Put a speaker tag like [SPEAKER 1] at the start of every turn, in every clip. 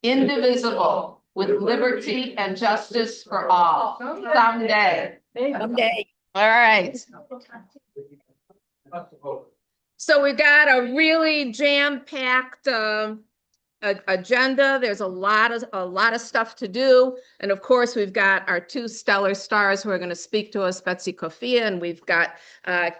[SPEAKER 1] indivisible, with liberty and justice for all. Someday.
[SPEAKER 2] Someday.
[SPEAKER 1] All right. So we got a really jam-packed agenda. There's a lot of stuff to do, and of course we've got our two stellar stars who are going to speak to us, Betsy Coffia, and we've got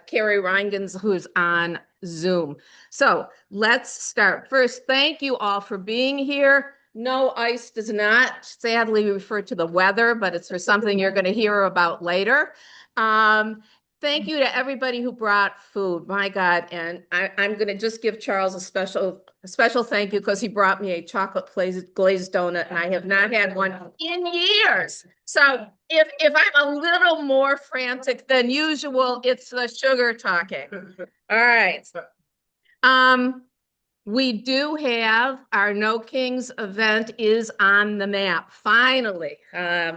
[SPEAKER 1] Carrie Rheingans, who's on Zoom. So let's start. First, thank you all for being here. No, ice does not sadly refer to the weather, but it's for something you're going to hear about later. Thank you to everybody who brought food. My God, and I'm going to just give Charles a special thank you because he brought me a chocolate glazed donut, and I have not had one in years. So if I'm a little more frantic than usual, it's the sugar talking. All right. We do have our No Kings event is on the map, finally.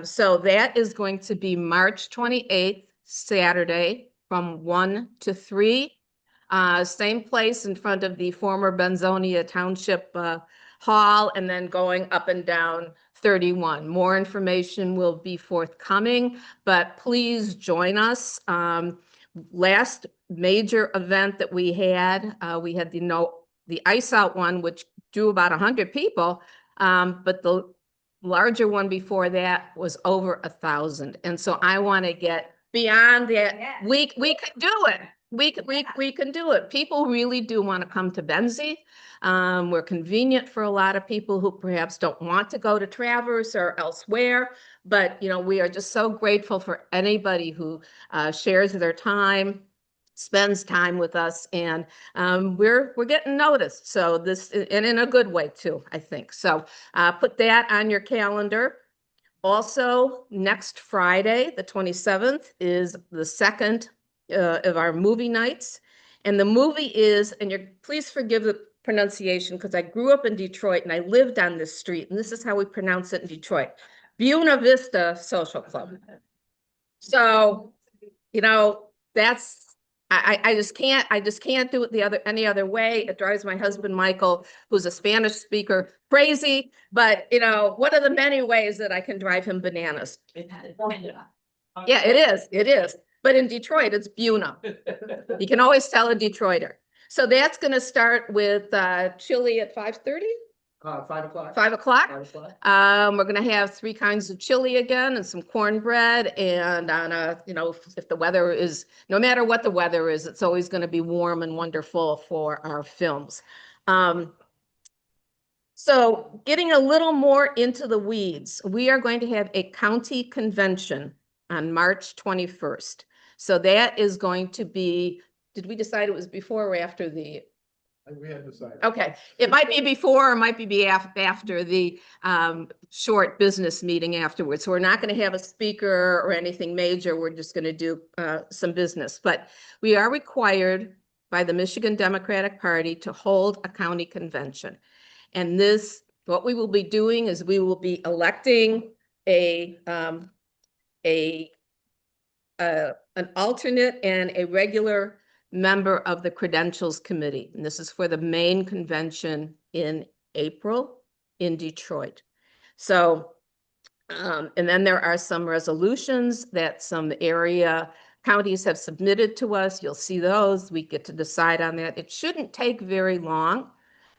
[SPEAKER 1] So that is going to be March 28th, Saturday, from 1 to 3. Same place in front of the former Benzonia Township Hall, and then going up and down 31. More information will be forthcoming, but please join us. Last major event that we had the ice out one, which drew about 100 people, but the larger one before that was over 1,000. And so I want to get beyond that. Yeah. We can do it. We can do it. People really do want to come to Benzie. We're convenient for a lot of people who perhaps don't want to go to Traverse or elsewhere, but we are just so grateful for anybody who shares their time, spends time with us, and we're getting noticed. So this, and in a good way too, I think. So put that on your calendar. Also, next Friday, the 27th, is the second of our movie nights. And the movie is, and please forgive the pronunciation because I grew up in Detroit and I lived on this street, and this is how we pronounce it in Detroit, Buena Vista Social Club. So, that's, I just can't do it any other way. It drives my husband, Michael, who's a Spanish speaker, crazy, but one of the many ways that I can drive him bananas. Yeah, it is. But in Detroit, it's Buna. You can always tell a Detroiter. So that's going to start with chili at 5:30.
[SPEAKER 3] 5 o'clock.
[SPEAKER 1] 5 o'clock. We're going to have 3 kinds of chili again and some cornbread. And on if the weather is, no matter what the weather is, it's always going to be warm and wonderful for our films. So getting a little more into the weeds, we are going to have a county convention on March 21st. So that is going to be, did we decide it was before or after the?
[SPEAKER 3] We had decided.
[SPEAKER 1] Okay, it might be before or might be after the short business meeting afterwards. So we're not going to have a speaker or anything major. We're just going to do some business. But we are required by the Michigan Democratic Party to hold a county convention. And what we will be doing is we will be electing an alternate and a regular member of the Credentials Committee. And this is for the main convention in April in Detroit. So, and then there are some resolutions that some area counties have submitted to us. You'll see those. We get to decide on that. It shouldn't take very long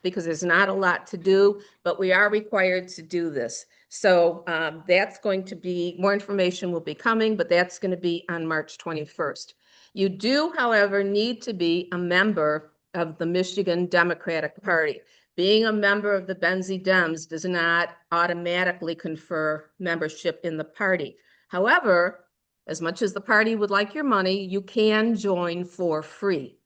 [SPEAKER 1] because there's not a lot to do, but we are required to do this. So that's going to be, more information will be coming, but that's going to be on March 21st. You do, however, need to be a member of the Michigan Democratic Party. Being a member of the Benzie Dems does not automatically confer membership in the party. However, as much as the party would like your money, you can join for free.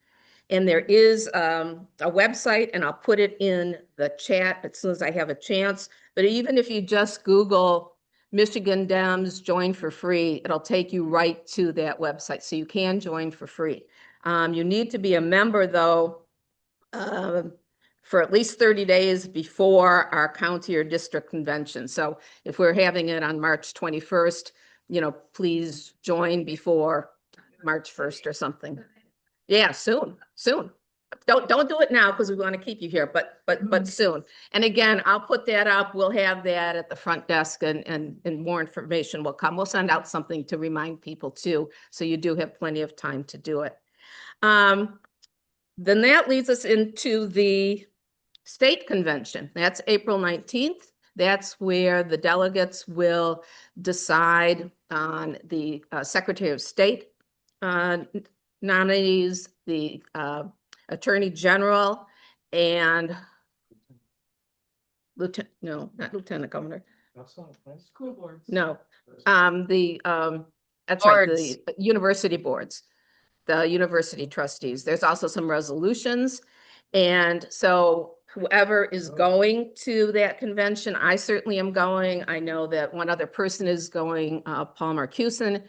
[SPEAKER 1] And there is a website, and I'll put it in the chat as soon as I have a chance. But even if you just Google Michigan Dems join for free, it'll take you right to that website. So you can join for free. You need to be a member, though, for at least 30 days before our county or district convention. So if we're having it on March 21st, please join before March 1st or something. Yeah, soon. Don't do it now because we want to keep you here, but soon. And again, I'll put that up. We'll have that at the front desk and more information will come. We'll send out something to remind people too, so you do have plenty of time to do it. Then that leads us into the state convention. That's April 19th. That's where the delegates will decide on the Secretary of State nominees, the Attorney General, and not Lieutenant Governor.
[SPEAKER 3] School boards.
[SPEAKER 1] No, that's right, the university boards, the university trustees. There's also some resolutions. And so whoever is going to that convention, I certainly am going. I know that one other person is going, Paul Marcuson.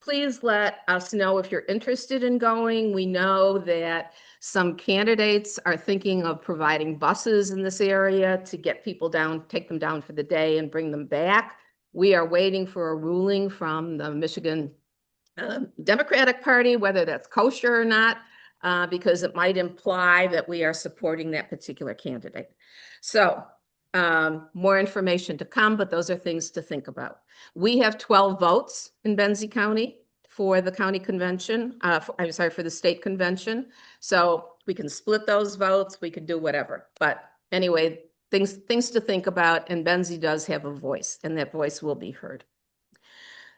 [SPEAKER 1] Please let us know if you're interested in going. We know that some candidates are thinking of providing buses in this area to get people down, take them down for the day and bring them back. We are waiting for a ruling from the Michigan Democratic Party, whether that's kosher or not, because it might imply that we are supporting that particular candidate. So more information to come, but those are things to think about. We have 12 votes in Benzie County for the county convention. I'm sorry, for the state convention. So we can split those votes. We can do whatever. But anyway, things to think about. And Benzie does have a voice, and that voice will be heard.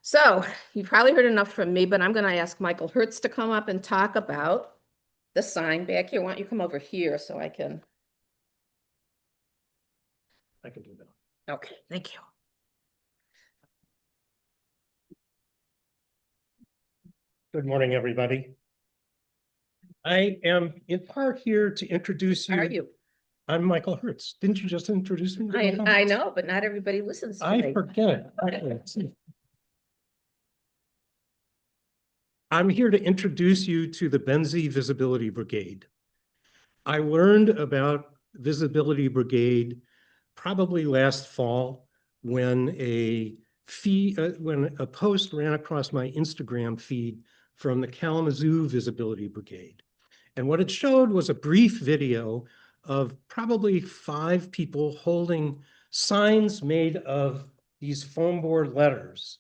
[SPEAKER 1] So you've probably heard enough from me, but I'm going to ask Michael Hertz to come up and talk about the sign back here. Why don't you come over here so I can
[SPEAKER 3] do that.
[SPEAKER 1] Okay, thank you.
[SPEAKER 2] Good morning, everybody. I am in part here to introduce you.
[SPEAKER 1] How are you?
[SPEAKER 2] I'm Michael Hertz. Didn't you just introduce me?
[SPEAKER 1] I know, but not everybody listens to me.
[SPEAKER 2] I forget. I'm here to introduce you to the Benzie Visibility Brigade. I learned about Visibility Brigade probably last fall when a post ran across my Instagram feed from the Kalamazoo Visibility Brigade. And what it showed was a brief video of probably 5 people holding signs made of these foam board letters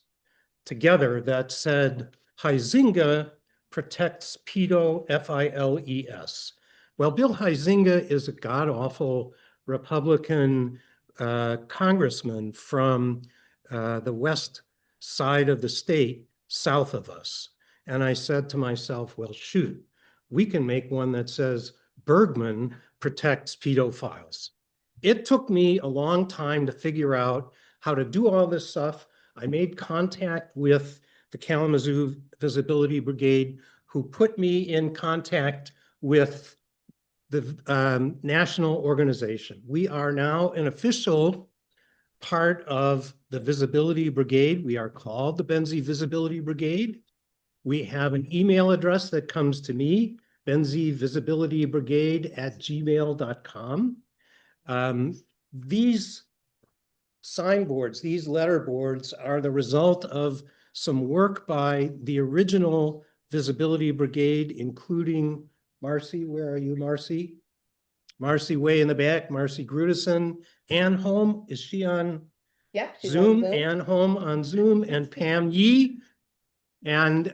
[SPEAKER 2] together that said, Huizenga protects pedo, F-I-L-E-S. Well, Bill Huizenga is a god-awful Republican congressman from the west side of the state, south of us. And I said to myself, well, shoot, we can make one that says Bergman protects pedophiles. It took me a long time to figure out how to do all this stuff. I made contact with the Kalamazoo Visibility Brigade, who put me in contact with the national organization. We are now an official part of the Visibility Brigade. We are called the Benzie Visibility Brigade. We have an email address that comes to me, benzievisibilitybrigade@gmail.com. These signboards, these letterboards are the result of some work by the original Visibility Brigade, including Marcy. Where are you, Marcy? Marcy way in the back, Marcy Grudison. Ann Holm, is she on Zoom? Ann Holm on Zoom, and Pam Yee. And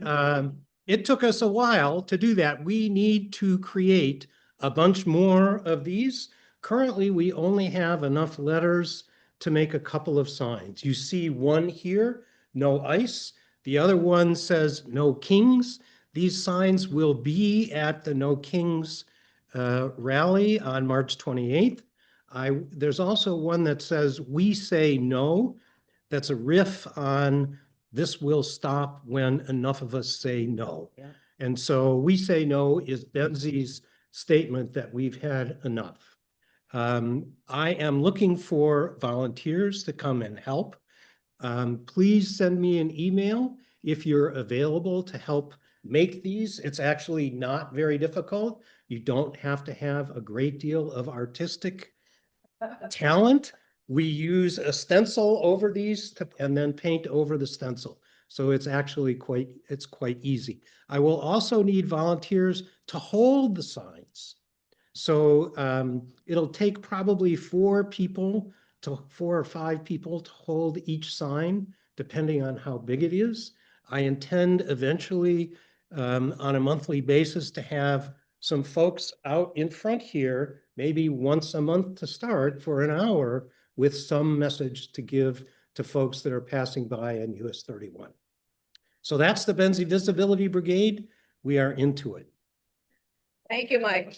[SPEAKER 2] it took us a while to do that. We need to create a bunch more of these. Currently, we only have enough letters to make a couple of signs. You see one here, no ice. The other one says no kings. These signs will be at the No Kings rally on March 28th. There's also one that says we say no. That's a riff on this will stop when enough of us say no. Yeah. And so we say no is Benzie's statement that we've had enough. I am looking for volunteers to come and help. Please send me an email if you're available to help make these. It's actually not very difficult. You don't have to have a great deal of artistic talent. We use a stencil over these and then paint over the stencil. So it's actually quite easy. I will also need volunteers to hold the signs. So it'll take probably four or five people to hold each sign, depending on how big it is. I intend eventually on a monthly basis to have some folks out in front here, maybe once a month to start for an hour with some message to give to folks that are passing by on US 31. So that's the Benzie Visibility Brigade. We are into it.
[SPEAKER 1] Thank you, Mike.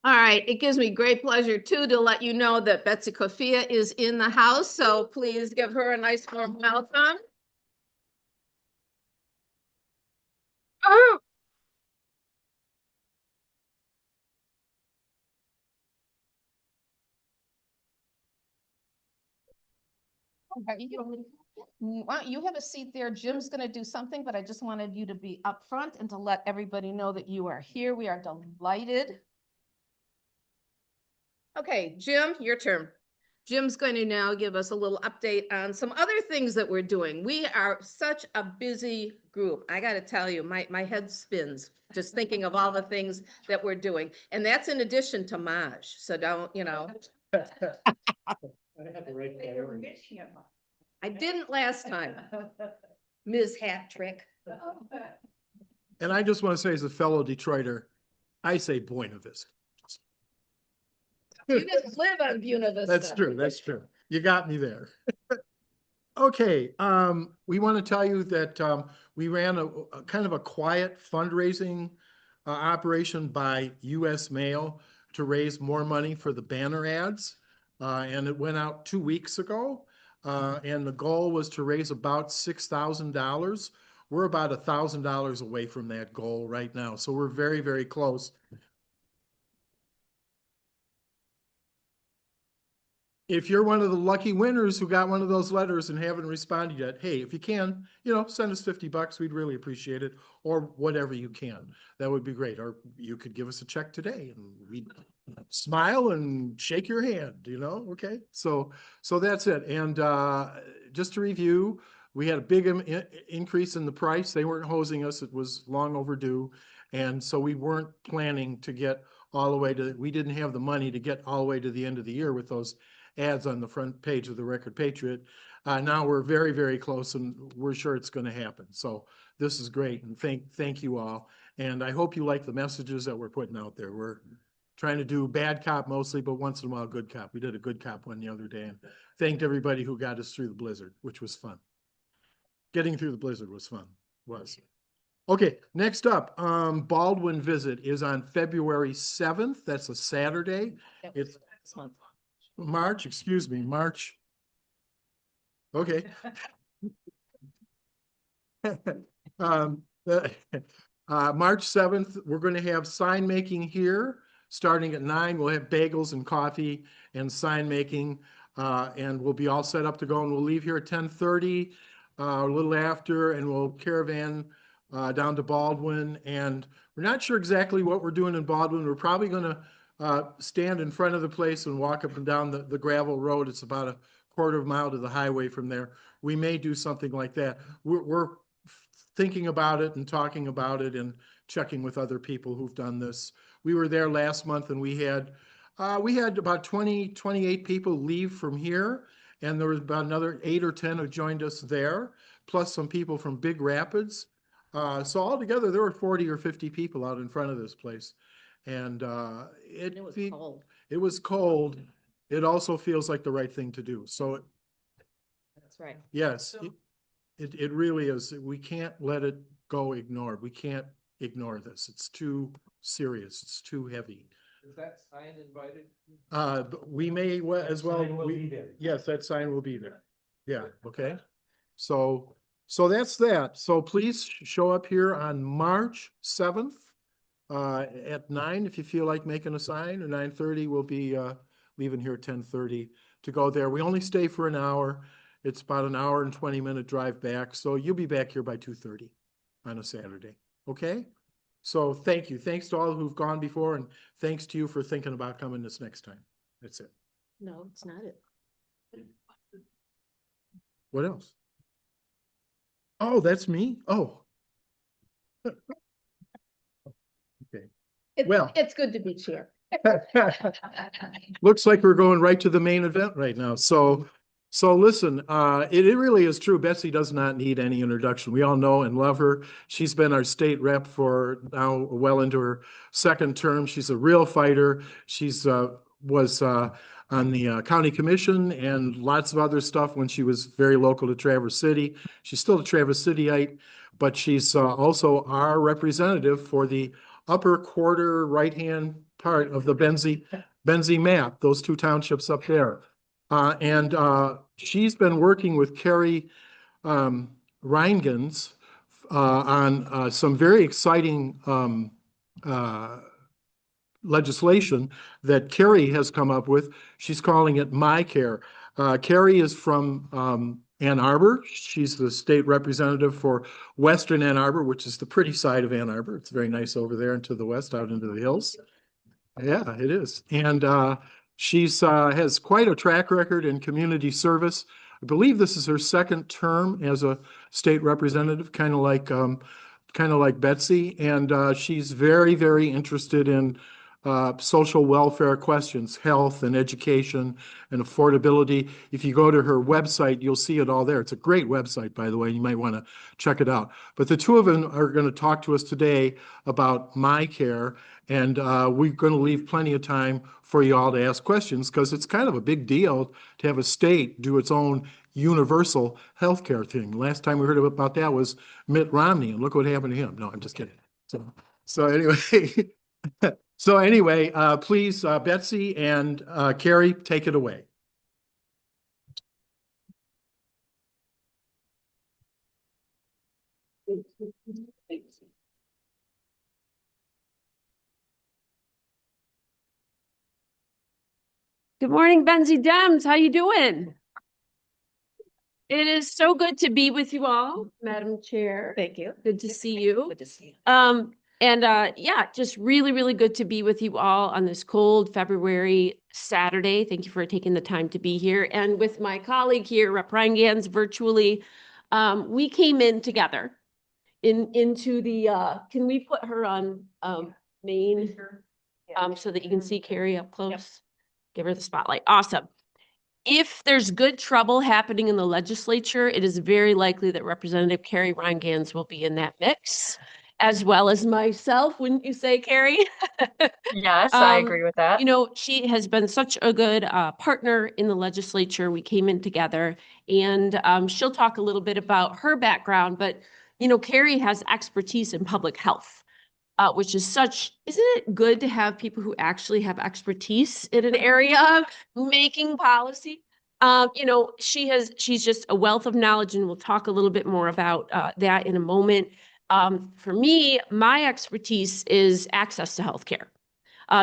[SPEAKER 1] All right, it gives me great pleasure too to let you know that Betsy Coffia is in the house, so please give her a nice warm welcome. Oh. Okay, why don't you have a seat there? Jim's going to do something, but I just wanted you to be up front and to let everybody know that you are here. We are delighted. Okay, Jim, your turn. Jim's going to now give us a little update on some other things that we're doing. We are such a busy group. I got to tell you, my head spins just thinking of all the things that we're doing. And that's in addition to Maj. So don't, you know.
[SPEAKER 2] I have the right priority.
[SPEAKER 1] I didn't last time. Ms. Hat Trick.
[SPEAKER 4] And I just want to say, as a fellow Detroiter, I say Buena Vista.
[SPEAKER 1] You didn't live on Buena Vista.
[SPEAKER 4] That's true. That's true. You got me there. Okay. We want to tell you that we ran a kind of a quiet fundraising operation by US mail to raise more money for the banner ads. And it went out 2 weeks ago. And the goal was to raise about $6,000. We're about $1,000 away from that goal right now. So we're very, very close. If you're one of the lucky winners who got one of those letters and haven't responded yet, hey, if you can, send us $50. We'd really appreciate it, or whatever you can. That would be great. Or you could give us a check today and we'd smile and shake your hand, okay? So that's it. And just to review, we had a big increase in the price. They weren't hosing us. It was long overdue. And so we weren't planning to get all the way we didn't have the money to get all the way to the end of the year with those ads on the front page of the Record Patriot. Now we're very, very close and we're sure it's going to happen. So this is great. And thank you all. And I hope you like the messages that we're putting out there. We're trying to do bad cop mostly, but once in a while, good cop. We did a good cop one the other day and thanked everybody who got us through the blizzard, which was fun. Getting through the blizzard was fun. Okay, next up, Baldwin visit is on February 7th. That's a Saturday. It's
[SPEAKER 1] this month.
[SPEAKER 4] March. Okay. March 7th, we're going to have sign making here starting at 9. We'll have bagels and coffee and sign making, and we'll be all set up to go. And we'll leave here at 10:30, a little after, and we'll caravan down to Baldwin. And we're not sure exactly what we're doing in Baldwin. We're probably going to stand in front of the place and walk up and down the gravel road. It's about a quarter of a mile to the highway from there. We may do something like that. We're thinking about it and talking about it and checking with other people who've done this. We were there last month and we had about 28 people leave from here, and there was about another 8 or 10 who joined us there, plus some people from Big Rapids. So altogether, there were 40 or 50 people out in front of this place. And
[SPEAKER 1] It was cold.
[SPEAKER 4] It was cold. It also feels like the right thing to do. So
[SPEAKER 1] That's right.
[SPEAKER 4] yes, it really is. We can't let it go ignored. We can't ignore this. It's too serious. It's too heavy.
[SPEAKER 3] Is that sign invited?
[SPEAKER 4] We may as well.
[SPEAKER 2] Sign will be there.
[SPEAKER 4] Yes, that sign will be there. Yeah, okay. So that's that. So please show up here on March 7th at 9 if you feel like making a sign, or 9:30. We'll be leaving here at 10:30 to go there. We only stay for an hour. It's about an hour and 20-minute drive back. So you'll be back here by 2:30 on a Saturday. Okay? So thank you. Thanks to all who've gone before, and thanks to you for thinking about coming this next time. That's it.
[SPEAKER 1] No, it's not it.
[SPEAKER 4] What else? Oh, that's me? Oh. Okay. Well.
[SPEAKER 1] It's good to be chair.
[SPEAKER 4] Looks like we're going right to the main event right now. So listen, it really is true. Betsy does not need any introduction. We all know and love her. She's been our state rep for now well into her second term. She's a real fighter. She's was on the county commission and lots of other stuff when she was very local to Traverse City. She's still a Traverse Cityite, but she's also our representative for the upper quarter right-hand part of the Benzie map, those two townships up there. And she's been working with Carrie Rheingans on some very exciting legislation that Carrie has come up with. She's calling it My Care. Carrie is from Ann Arbor. She's the state representative for Western Ann Arbor, which is the pretty side of Ann Arbor. It's very nice over there and to the west out into the hills. Yeah, it is. And she's has quite a track record in community service. I believe this is her second term as a state representative, kind of like Betsy. And she's very, very interested in social welfare questions, health and education and affordability. If you go to her website, you'll see it all there. It's a great website, by the way. You might want to check it out. But the two of them are going to talk to us today about My Care. And we're going to leave plenty of time for you all to ask questions because it's kind of a big deal to have a state do its own universal health care thing. Last time we heard about that was Mitt Romney, and look what happened to him. No, I'm just kidding. So anyway, please, Betsy and Carrie, take it away.
[SPEAKER 5] Good morning, Benzie Dems. How you doing? It is so good to be with you all, Madam Chair.
[SPEAKER 1] Thank you.
[SPEAKER 5] Good to see you.
[SPEAKER 1] Good to see you.
[SPEAKER 5] Yeah, just really, really good to be with you all on this cold February Saturday. Thank you for taking the time to be here. And with my colleague here, Rep Rheingans, virtually, we came in together into the, can we put her on main so that you can see Carrie up close? Yep. Give her the spotlight. Awesome. If there's good trouble happening in the legislature, it is very likely that Representative Carrie Rheingans will be in that mix, as well as myself, wouldn't you say, Carrie?
[SPEAKER 6] Yes, I agree with that.
[SPEAKER 5] You know, she has been such a good partner in the legislature. We came in together, and she'll talk a little bit about her background, but, you know, Carrie has expertise in public health. Which is isn't it good to have people who actually have expertise in an area making policy? You know, she's just a wealth of knowledge, and we'll talk a little bit more about that in a moment. For me, my expertise is access to healthcare.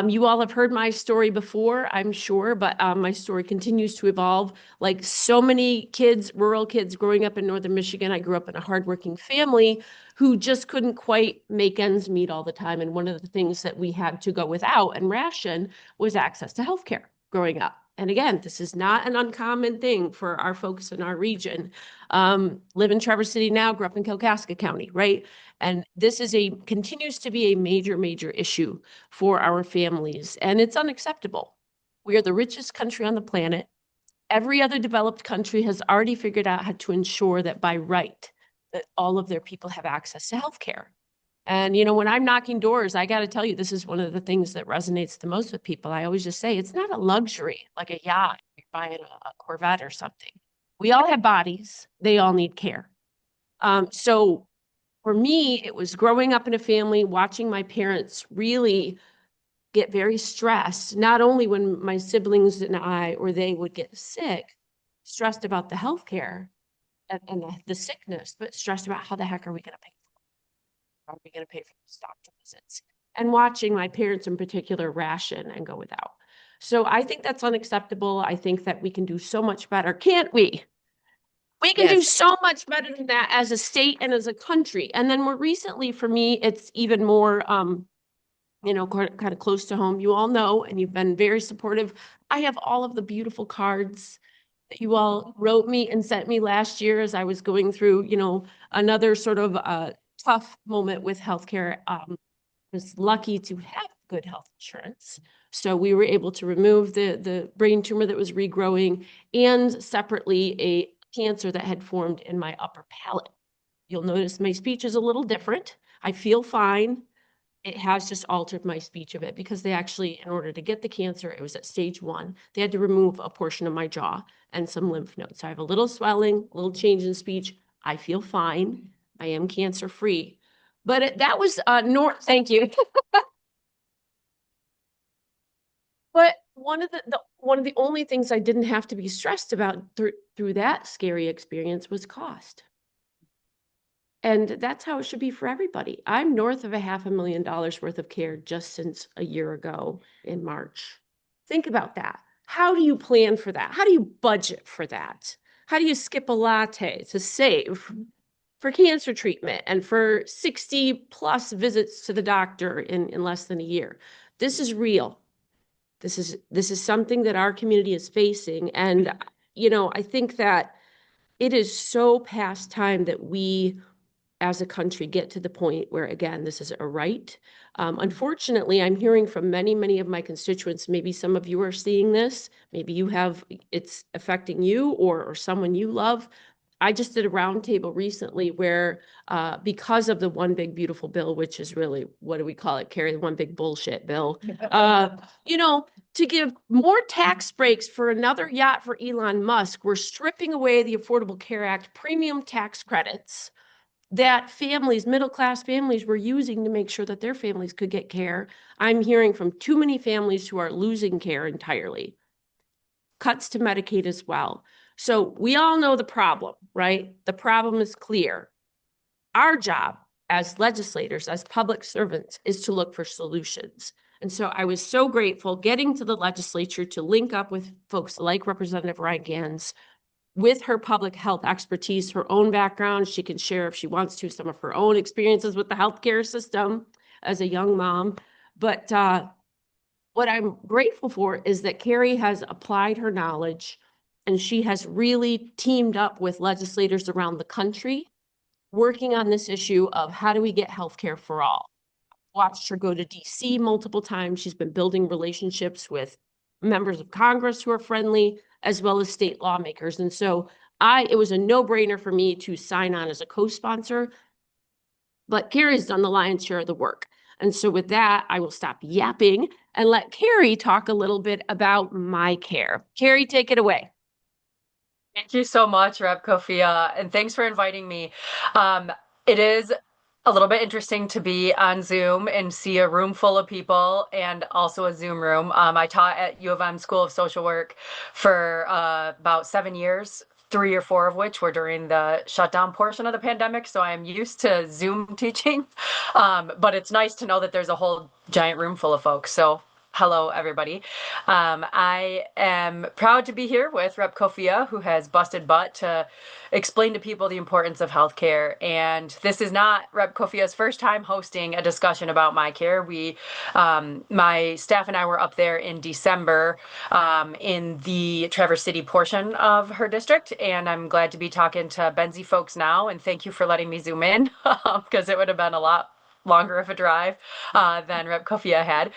[SPEAKER 5] You all have heard my story before, I'm sure, but my story continues to evolve. Like so many kids, rural kids growing up in Northern Michigan, I grew up in a hardworking family who just couldn't quite make ends meet all the time. And one of the things that we had to go without and ration was access to healthcare growing up. And again, this is not an uncommon thing for our folks in our region. Live in Traverse City now, grew up in Kalkaska County, right? And this continues to be a major, major issue for our families, and it's unacceptable. We are the richest country on the planet. Every other developed country has already figured out how to ensure that by right, that all of their people have access to healthcare. And, you know, when I'm knocking doors, I got to tell you, this is one of the things that resonates the most with people. I always just say, it's not a luxury, like a yacht, you're buying a Corvette or something. We all have bodies. They all need care. So for me, it was growing up in a family, watching my parents really get very stressed, not only when my siblings and I or they would get sick, stressed about the healthcare and the sickness, but stressed about how the heck are we going to pay for it? How are we going to pay for those doctor visits? And watching my parents in particular ration and go without. So I think that's unacceptable. I think that we can do so much better, can't we? We can do so much better than that as a state and as a country. And then more recently, for me, it's even more, you know, kind of close to home. You all know, and you've been very supportive. I have all of the beautiful cards that you all wrote me and sent me last year as I was going through, another sort of tough moment with healthcare. Was lucky to have good health insurance. So we were able to remove the brain tumor that was regrowing and separately a cancer that had formed in my upper palate. You'll notice my speech is a little different. I feel fine. It has just altered my speech a bit because they actually, in order to get the cancer, it was at stage 1. They had to remove a portion of my jaw and some lymph nodes. So I have a little swelling, a little change in speech. I feel fine. I am cancer free. But that was thank you. But one of the only things I didn't have to be stressed about through that scary experience was cost. And that's how it should be for everybody. I'm north of $500,000 worth of care just since a year ago in March. Think about that. How do you plan for that? How do you budget for that? How do you skip a latte to save for cancer treatment and for 60 plus visits to the doctor in less than a year? This is real. This is something that our community is facing. And, I think that it is so past time that we as a country get to the point where, again, this is a right. Unfortunately, I'm hearing from many, many of my constituents, maybe some of you are seeing this, maybe it's affecting you or someone you love. I just did a roundtable recently where because of the one big beautiful bill, which is really, what do we call it, Carrie, the one big bullshit bill, to give more tax breaks for another yacht for Elon Musk, we're stripping away the Affordable Care Act premium tax credits that middle-class families were using to make sure that their families could get care. I'm hearing from too many families who are losing care entirely. Cuts to Medicaid as well. So we all know the problem, right? The problem is clear. Our job as legislators, as public servants, is to look for solutions. And so I was so grateful getting to the legislature to link up with folks like Representative Rheingans, with her public health expertise, her own background. She can share, if she wants to, some of her own experiences with the healthcare system as a young mom. But what I'm grateful for is that Carrie has applied her knowledge and she has really teamed up with legislators around the country working on this issue of how do we get healthcare for all. Watched her go to DC multiple times. She's been building relationships with members of Congress who are friendly, as well as state lawmakers. And so it was a no-brainer for me to sign on as a co-sponsor, but Carrie's done the lion's share of the work. And so with that, I will stop yapping and let Carrie talk a little bit about my care. Carrie, take it away.
[SPEAKER 6] Thank you so much, Rep Coffia, and thanks for inviting me. It is a little bit interesting to be on Zoom and see a room full of people and also a Zoom room. I taught at U of M School of Social Work for about 7 years, 3 or 4 of which were during the shutdown portion of the pandemic. So I'm used to Zoom teaching, but it's nice to know that there's a whole giant room full of folks. So hello, everybody. I am proud to be here with Rep Coffia, who has busted butt to explain to people the importance of healthcare. And this is not Rep Coffia's first time hosting a discussion about my care. My staff and I were up there in December in the Traverse City portion of her district. And I'm glad to be talking to Benzie folks now. And thank you for letting me zoom in because it would have been a lot longer of a drive than Rep Coffia had.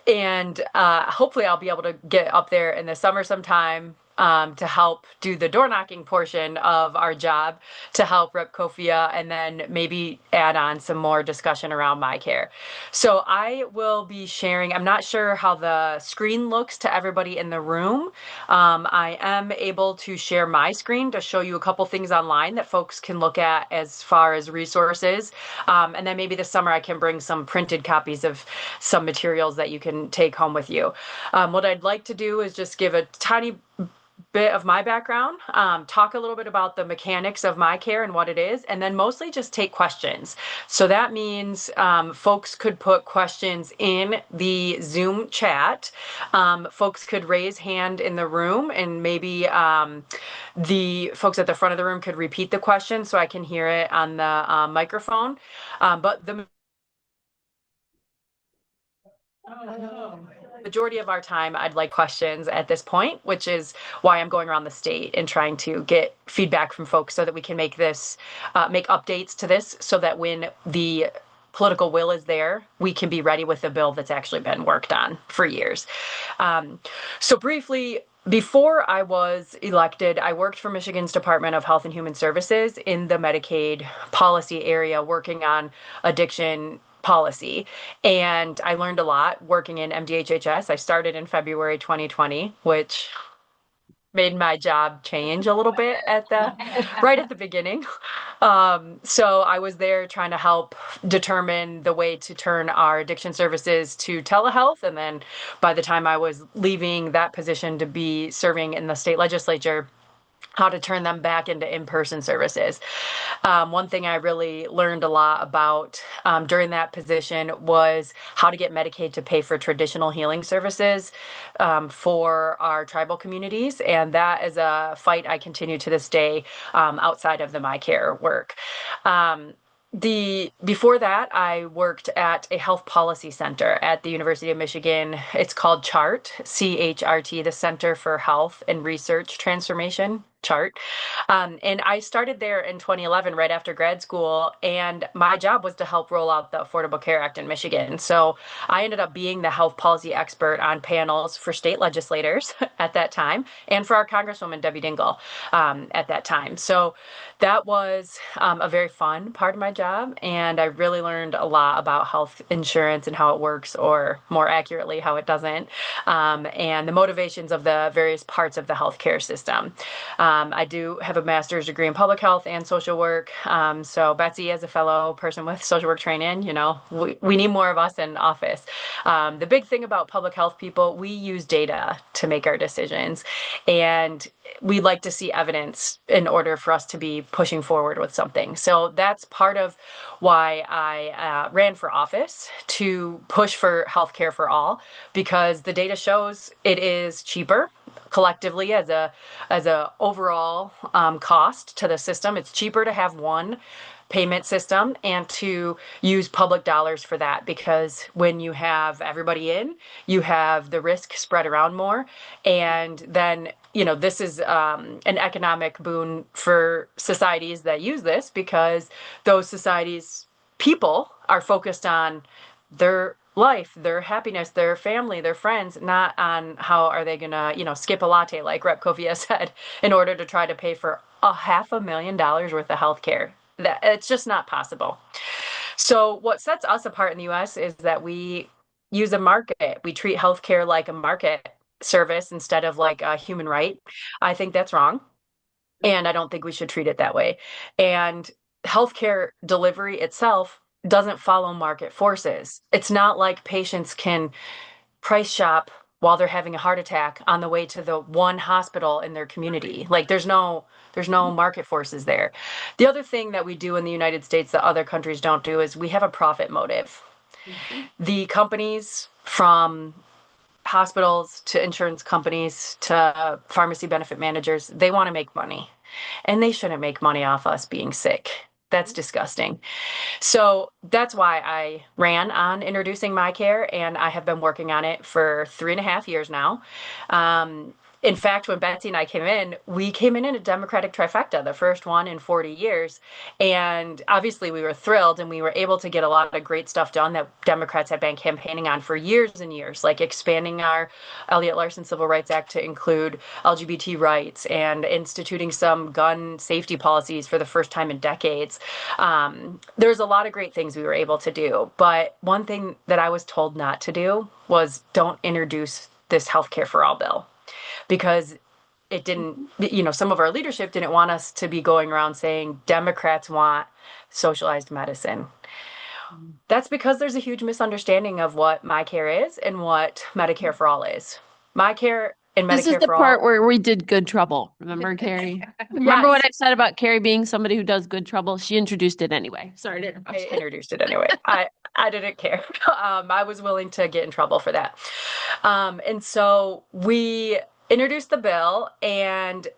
[SPEAKER 6] And hopefully I'll be able to get up there in the summer sometime to help do the door knocking portion of our job to help Rep Coffia and then maybe add on some more discussion around my care. So I will be sharing, I'm not sure how the screen looks to everybody in the room. I am able to share my screen to show you a couple things online that folks can look at as far as resources. And then maybe this summer I can bring some printed copies of some materials that you can take home with you. What I'd like to do is just give a tiny bit of my background, talk a little bit about the mechanics of my care and what it is, and then mostly just take questions. So that means folks could put questions in the Zoom chat. Folks could raise hand in the room, and maybe the folks at the front of the room could repeat the question so I can hear it on the microphone. But majority of our time, I'd like questions at this point, which is why I'm going around the state and trying to get feedback from folks so that we can make this, make updates to this so that when the political will is there, we can be ready with a bill that's actually been worked on for years. So briefly, before I was elected, I worked for Michigan's Department of Health and Human Services in the Medicaid policy area, working on addiction policy. And I learned a lot working in MDHHS. I started in February 2020, which made my job change a little bit right at the beginning. So I was there trying to help determine the way to turn our addiction services to telehealth. And then by the time I was leaving that position to be serving in the state legislature, how to turn them back into in-person services. One thing I really learned a lot about during that position was how to get Medicaid to pay for traditional healing services for our tribal communities. And that is a fight I continue to this day outside of the MyCare work. Before that, I worked at a health policy center at the University of Michigan. It's called CHART, CHRT, the Center for Health and Research Transformation, CHART. And I started there in 2011, right after grad school, and my job was to help roll out the Affordable Care Act in Michigan. So I ended up being the health policy expert on panels for state legislators at that time, and for our Congresswoman, Debbie Dingell, at that time. So that was a very fun part of my job, and I really learned a lot about health insurance and how it works, or more accurately, how it doesn't, and the motivations of the various parts of the healthcare system. I do have a master's degree in public health and social work. So Betsy, as a fellow person with social work training, we need more of us in office. The big thing about public health people, we use data to make our decisions, and we like to see evidence in order for us to be pushing forward with something. So that's part of why I ran for office, to push for healthcare for all, because the data shows it is cheaper collectively as a overall cost to the system. It's cheaper to have one payment system and to use public dollars for that, because when you have everybody in, you have the risk spread around more. And then, this is an economic boon for societies that use this, because those societies, people are focused on their life, their happiness, their family, their friends, not on how are they gonna, skip a latte, like Rep Coffia said, in order to try to pay for $500,000 worth of healthcare. That it's just not possible. So what sets us apart in the US is that we use a market. We treat healthcare like a market service instead of like a human right. I think that's wrong. And I don't think we should treat it that way. And healthcare delivery itself doesn't follow market forces. It's not like patients can price shop while they're having a heart attack on the way to the one hospital in their community. Like there's no market forces there. The other thing that we do in the United States that other countries don't do is we have a profit motive. The companies, from hospitals to insurance companies to pharmacy benefit managers, they want to make money, and they shouldn't make money off us being sick. That's disgusting. So that's why I ran on introducing MyCare, and I have been working on it for 3.5 years now. In fact, when Betsy and I came in, we came in a Democratic trifecta, the first one in 40 years. And obviously we were thrilled, and we were able to get a lot of great stuff done that Democrats had been campaigning on for years and years, like expanding our Elliott Larson Civil Rights Act to include LGBT rights, and instituting some gun safety policies for the first time in decades. There's a lot of great things we were able to do. But one thing that I was told not to do was don't introduce this healthcare for all bill, because it didn't, some of our leadership didn't want us to be going around saying Democrats want socialized medicine. That's because there's a huge misunderstanding of what MyCare is and what Medicare for All is. MyCare and Medicare
[SPEAKER 5] This is the
[SPEAKER 6] for All.
[SPEAKER 5] part where we did good trouble. Remember, Carrie? Remember what I said about Carrie being somebody who does good trouble? She introduced it anyway. Sorry to interrupt.
[SPEAKER 6] I introduced it anyway. I didn't care. I was willing to get in trouble for that. And so we introduced the bill, and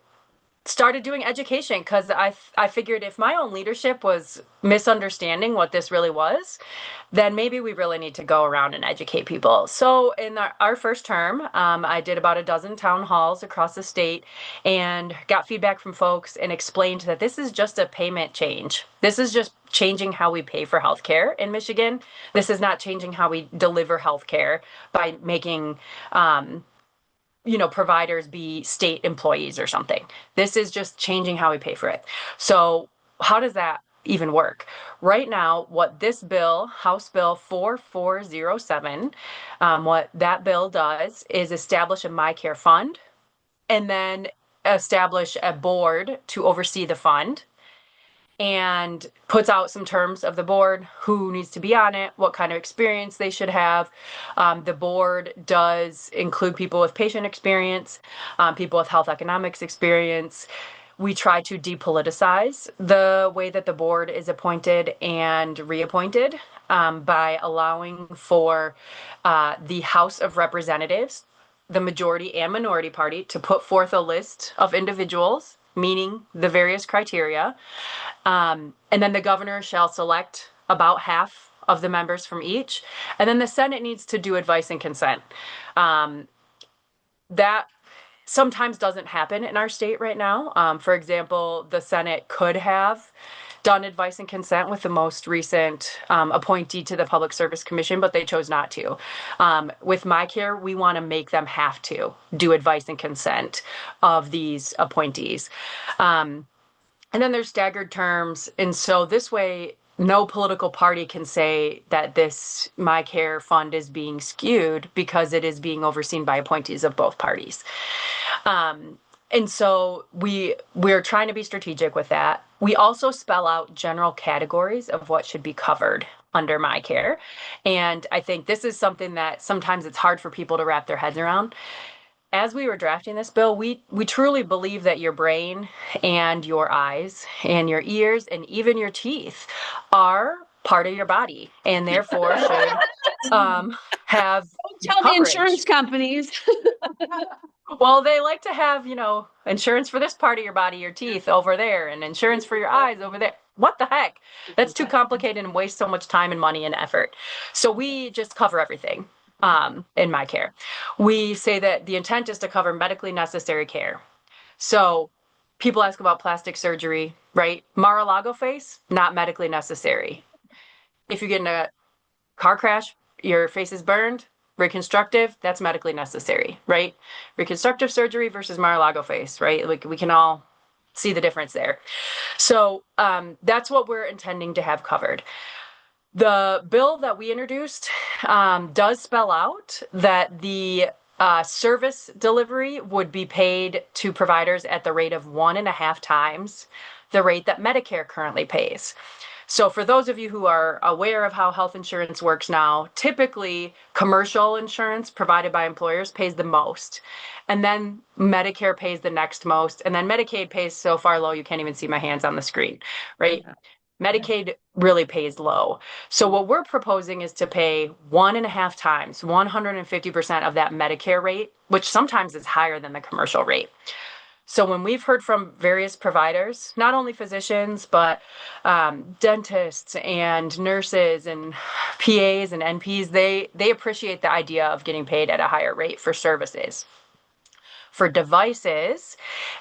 [SPEAKER 6] started doing education because I figured if my own leadership was misunderstanding what this really was, then maybe we really need to go around and educate people. So in our first term, I did about a dozen town halls across the state and got feedback from folks and explained that this is just a payment change. This is just changing how we pay for healthcare in Michigan. This is not changing how we deliver healthcare by making providers be state employees or something. This is just changing how we pay for it. So how does that even work? Right now, what this bill, House Bill 4407, what that bill does is establish a MyCare fund and then establish a board to oversee the fund and puts out some terms of the board, who needs to be on it, what kind of experience they should have. The board does include people with patient experience, people with health economics experience. We try to depoliticize the way that the board is appointed and reappointed by allowing for the House of Representatives, the majority and minority party, to put forth a list of individuals meeting the various criteria. And then the governor shall select about half of the members from each. And then the Senate needs to do advice and consent. That sometimes doesn't happen in our state right now. For example, the Senate could have done advice and consent with the most recent appointee to the Public Service Commission, but they chose not to. With MyCare, we want to make them have to do advice and consent of these appointees. And then there's staggered terms. And so this way, no political party can say that this MyCare fund is being skewed because it is being overseen by appointees of both parties. And so we're trying to be strategic with that. We also spell out general categories of what should be covered under MyCare. And I think this is something that sometimes it's hard for people to wrap their heads around. As we were drafting this bill, we truly believe that your brain and your eyes and your ears and even your teeth are part of your body and therefore should have
[SPEAKER 5] Tell the
[SPEAKER 6] coverage.
[SPEAKER 5] insurance companies.
[SPEAKER 6] Well, they like to have, insurance for this part of your body, your teeth over there, and insurance for your eyes over there. What the heck? That's too complicated and wastes so much time and money and effort. So we just cover everything in MyCare. We say that the intent is to cover medically necessary care. So people ask about plastic surgery, right? Mar-a-Lago face, not medically necessary. If you get in a car crash, your face is burned, reconstructive, that's medically necessary, right? Reconstructive surgery versus Mar-a-Lago face, right? Like we can all see the difference there. So that's what we're intending to have covered. The bill that we introduced does spell out that the service delivery would be paid to providers at the rate of 1.5 times the rate that Medicare currently pays. So for those of you who are aware of how health insurance works now, typically commercial insurance provided by employers pays the most. And then Medicare pays the next most. And then Medicaid pays so far low you can't even see my hands on the screen, right? Yeah. Medicaid really pays low. So what we're proposing is to pay 1.5 times, 150% of that Medicare rate, which sometimes is higher than the commercial rate. So when we've heard from various providers, not only physicians, but dentists and nurses and PAs and NPs, they appreciate the idea of getting paid at a higher rate for services. For devices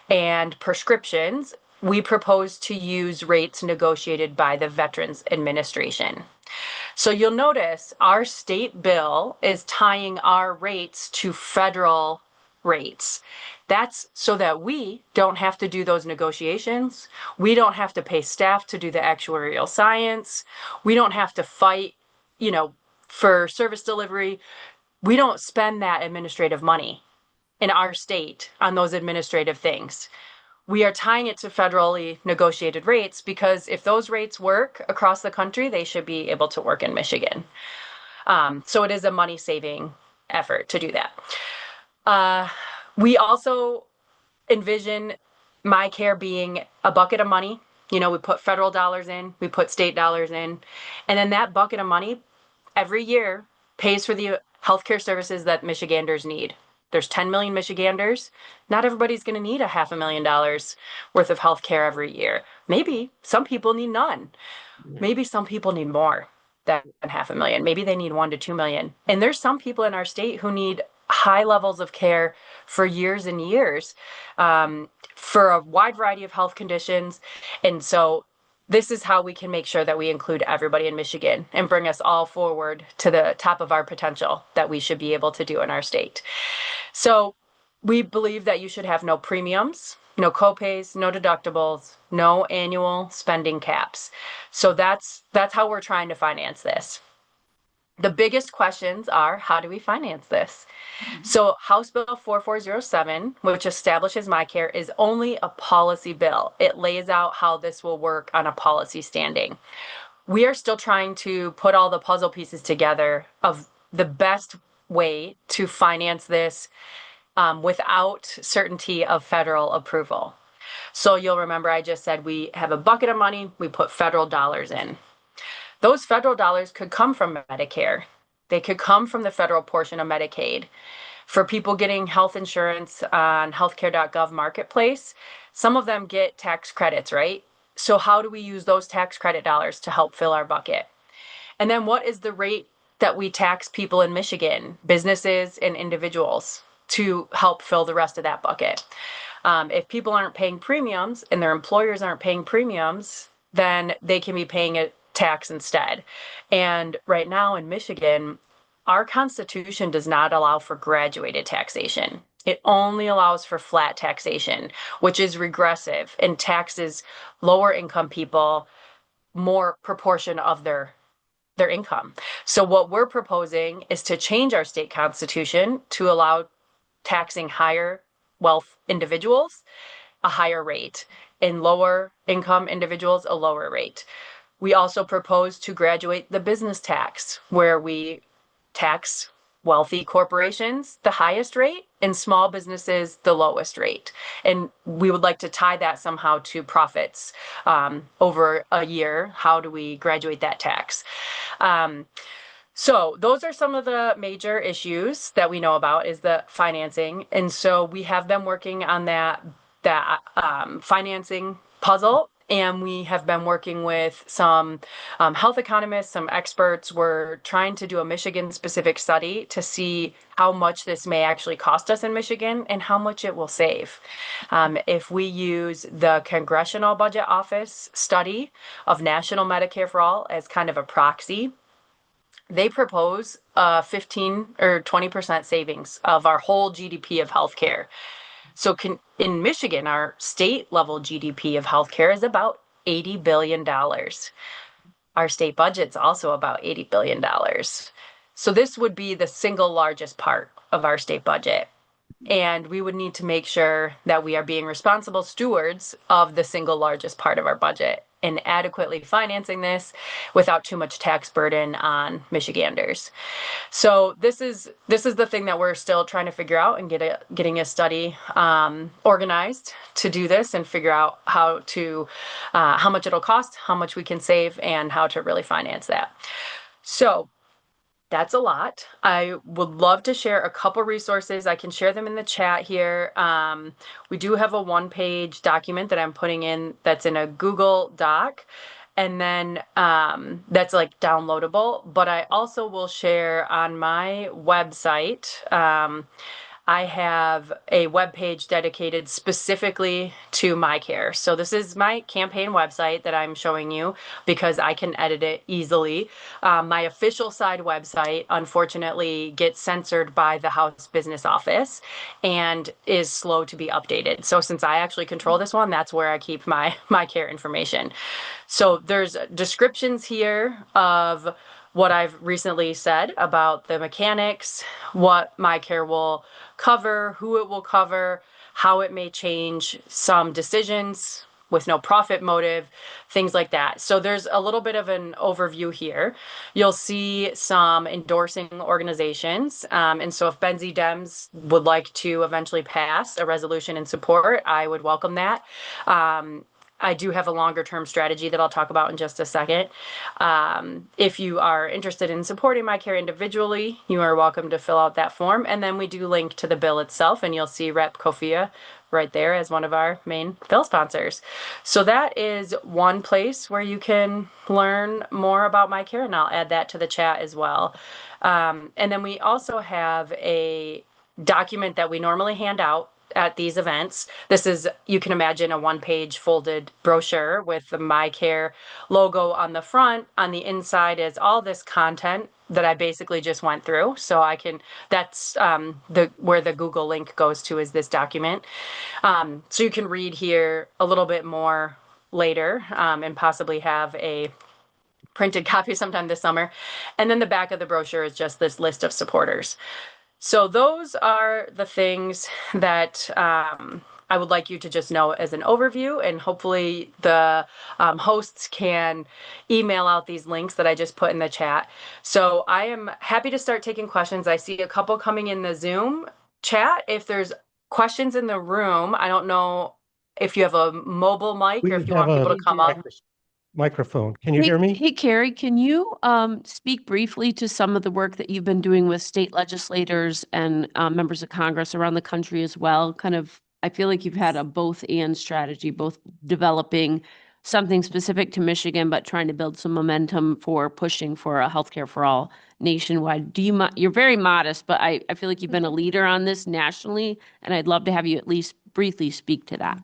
[SPEAKER 6] and prescriptions, we propose to use rates negotiated by the Veterans Administration. So you'll notice our state bill is tying our rates to federal rates. That's so that we don't have to do those negotiations. We don't have to pay staff to do the actuarial science. We don't have to fight, for service delivery. We don't spend that administrative money in our state on those administrative things. We are tying it to federally negotiated rates because if those rates work across the country, they should be able to work in Michigan. So it is a money-saving effort to do that. We also envision MyCare being a bucket of money. We put federal dollars in, we put state dollars in, and then that bucket of money every year pays for the healthcare services that Michiganders need. There's 10 million Michiganders. Not everybody's going to need $500,000 worth of health care every year. Maybe some people need none. Maybe some people need more than 500,000. Maybe they need 1 to 2 million. And there's some people in our state who need high levels of care for years and years, for a wide variety of health conditions. And so this is how we can make sure that we include everybody in Michigan and bring us all forward to the top of our potential that we should be able to do in our state. So we believe that you should have no premiums, no copays, no deductibles, no annual spending caps. So that's how we're trying to finance this. The biggest questions are, how do we finance this? So House Bill 4407, which establishes MyCare, is only a policy bill. It lays out how this will work on a policy standing. We are still trying to put all the puzzle pieces together of the best way to finance this without certainty of federal approval. So you'll remember I just said we have a bucket of money, we put federal dollars in. Those federal dollars could come from Medicare. They could come from the federal portion of Medicaid. For people getting health insurance on healthcare.gov marketplace, some of them get tax credits, right? So how do we use those tax credit dollars to help fill our bucket? And then what is the rate that we tax people in Michigan, businesses and individuals, to help fill the rest of that bucket? If people aren't paying premiums and their employers aren't paying premiums, then they can be paying a tax instead. And right now in Michigan, our Constitution does not allow for graduated taxation. It only allows for flat taxation, which is regressive and taxes lower income people more proportion of their income. So what we're proposing is to change our state constitution to allow taxing higher wealth individuals a higher rate and lower income individuals a lower rate. We also propose to graduate the business tax, where we tax wealthy corporations the highest rate and small businesses the lowest rate. And we would like to tie that somehow to profits over a year. How do we graduate that tax? So those are some of the major issues that we know about, is the financing. And so we have been working on that financing puzzle. And we have been working with some health economists, some experts. We're trying to do a Michigan-specific study to see how much this may actually cost us in Michigan and how much it will save. If we use the Congressional Budget Office study of National Medicare for All as kind of a proxy, they propose 15 or 20% savings of our whole GDP of healthcare. So in Michigan, our state level GDP of healthcare is about $80 billion. Our state budget's also about $80 billion. So this would be the single largest part of our state budget. And we would need to make sure that we are being responsible stewards of the single largest part of our budget and adequately financing this without too much tax burden on Michiganders. So this is the thing that we're still trying to figure out and getting a study organized to do this and figure out how much it'll cost, how much we can save, and how to really finance that. So that's a lot. I would love to share a couple resources. I can share them in the chat here. We do have a one-page document that I'm putting in that's in a Google Doc, and then that's like downloadable. But I also will share on my website. I have a web page dedicated specifically to MyCare. So this is my campaign website that I'm showing you because I can edit it easily. My official side website, unfortunately, gets censored by the House Business Office and is slow to be updated. So since I actually control this one, that's where I keep my MyCare information. So there's descriptions here of what I've recently said about the mechanics, what MyCare will cover, who it will cover, how it may change some decisions with no profit motive, things like that. So there's a little bit of an overview here. You'll see some endorsing organizations. And so if Benzie Dems would like to eventually pass a resolution in support, I would welcome that. I do have a longer term strategy that I'll talk about in just a second. If you are interested in supporting MyCare individually, you are welcome to fill out that form. And then we do link to the bill itself, and you'll see Rep Coffia right there as one of our main bill sponsors. So that is one place where you can learn more about MyCare, and I'll add that to the chat as well. And then we also have a document that we normally hand out at these events. This is, you can imagine, a one-page folded brochure with the MyCare logo on the front. On the inside is all this content that I basically just went through. So I can, that's where the Google link goes to, is this document. So you can read here a little bit more later, and possibly have a printed copy sometime this summer. And then the back of the brochure is just this list of supporters. So those are the things that I would like you to just know as an overview, and hopefully the hosts can email out these links that I just put in the chat. So I am happy to start taking questions. I see a couple coming in the Zoom chat. If there's questions in the room, I don't know if you have a mobile mic or if you want people to come up.
[SPEAKER 2] Microphone. Can you hear me?
[SPEAKER 5] Hey, Carrie, can you speak briefly to some of the work that you've been doing with state legislators and members of Congress around the country as well? Kind of, I feel like you've had a both and strategy, both developing something specific to Michigan, but trying to build some momentum for pushing for a healthcare for all nationwide. You're very modest, but I feel like you've been a leader on this nationally, and I'd love to have you at least briefly speak to that.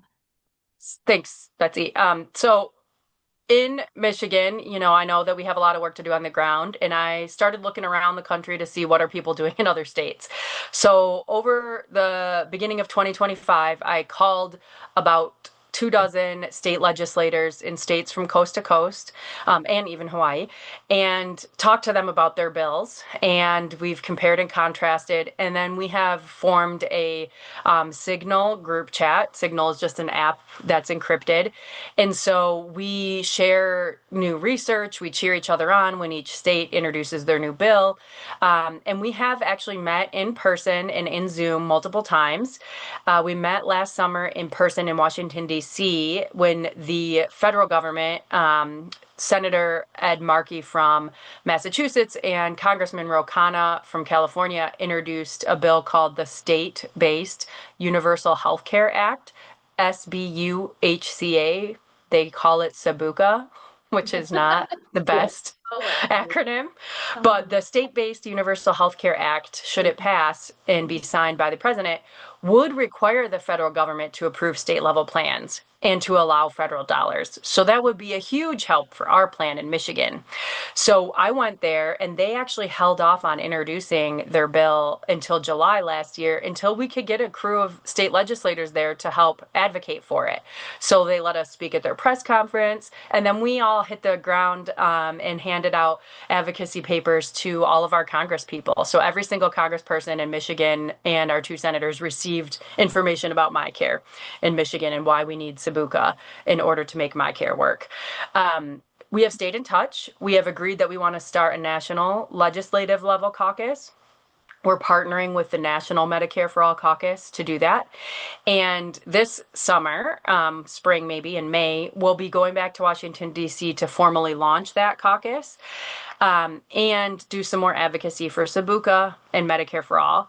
[SPEAKER 6] Thanks, Betsy. So in Michigan, I know that we have a lot of work to do on the ground, and I started looking around the country to see what are people doing in other states. So over the beginning of 2025, I called about 24 state legislators in states from coast to coast, and even Hawaii, and talked to them about their bills. And we've compared and contrasted. And then we have formed a Signal group chat. Signal is just an app that's encrypted. And so we share new research. We cheer each other on when each state introduces their new bill. And we have actually met in person and in Zoom multiple times. We met last summer in person in Washington, D.C., when the federal government, Senator Ed Markey from Massachusetts and Congressman Ro Khanna from California introduced a bill called the State-Based Universal Healthcare Act, SBUHCA. They call it SABUCA, which is not the best acronym. But the State-Based Universal Healthcare Act, should it pass and be signed by the president, would require the federal government to approve state-level plans and to allow federal dollars. So that would be a huge help for our plan in Michigan. So I went there, and they actually held off on introducing their bill until July last year, until we could get a crew of state legislators there to help advocate for it. So they let us speak at their press conference, and then we all hit the ground and handed out advocacy papers to all of our Congress people. So every single congressperson in Michigan and our 2 senators received information about MyCare in Michigan and why we need SABUCA in order to make MyCare work. We have stayed in touch. We have agreed that we want to start a national legislative level caucus. We're partnering with the National Medicare for All Caucus to do that. And this summer, spring maybe, in May, we'll be going back to Washington, D.C. to formally launch that caucus and do some more advocacy for SABUCA and Medicare for All.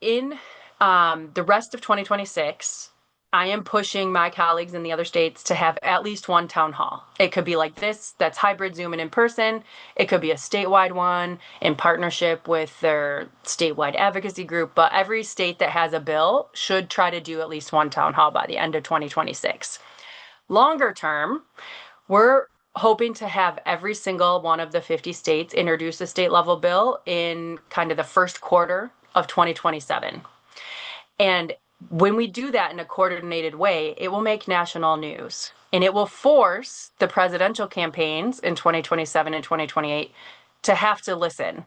[SPEAKER 6] In the rest of 2026, I am pushing my colleagues in the other states to have at least one town hall. It could be like this, that's hybrid, Zoom and in person. It could be a statewide one in partnership with their statewide advocacy group. But every state that has a bill should try to do at least one town hall by the end of 2026. Longer term, we're hoping to have every single one of the 50 states introduce a state level bill in kind of the first quarter of 2027. And when we do that in a coordinated way, it will make national news, and it will force the presidential campaigns in 2027 and 2028 to have to listen.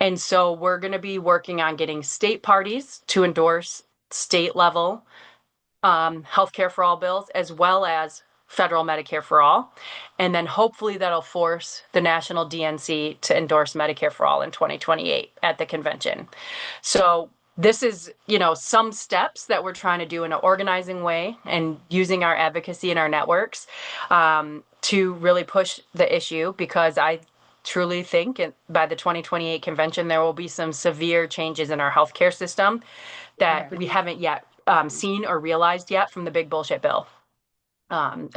[SPEAKER 6] And so we're going to be working on getting state parties to endorse state level healthcare for all bills, as well as federal Medicare for all. And then hopefully that'll force the national DNC to endorse Medicare for all in 2028 at the convention. So this is, some steps that we're trying to do in an organizing way and using our advocacy and our networks to really push the issue, because I truly think by the 2028 convention, there will be some severe changes in our healthcare system that we haven't yet seen or realized yet from the big bullshit bill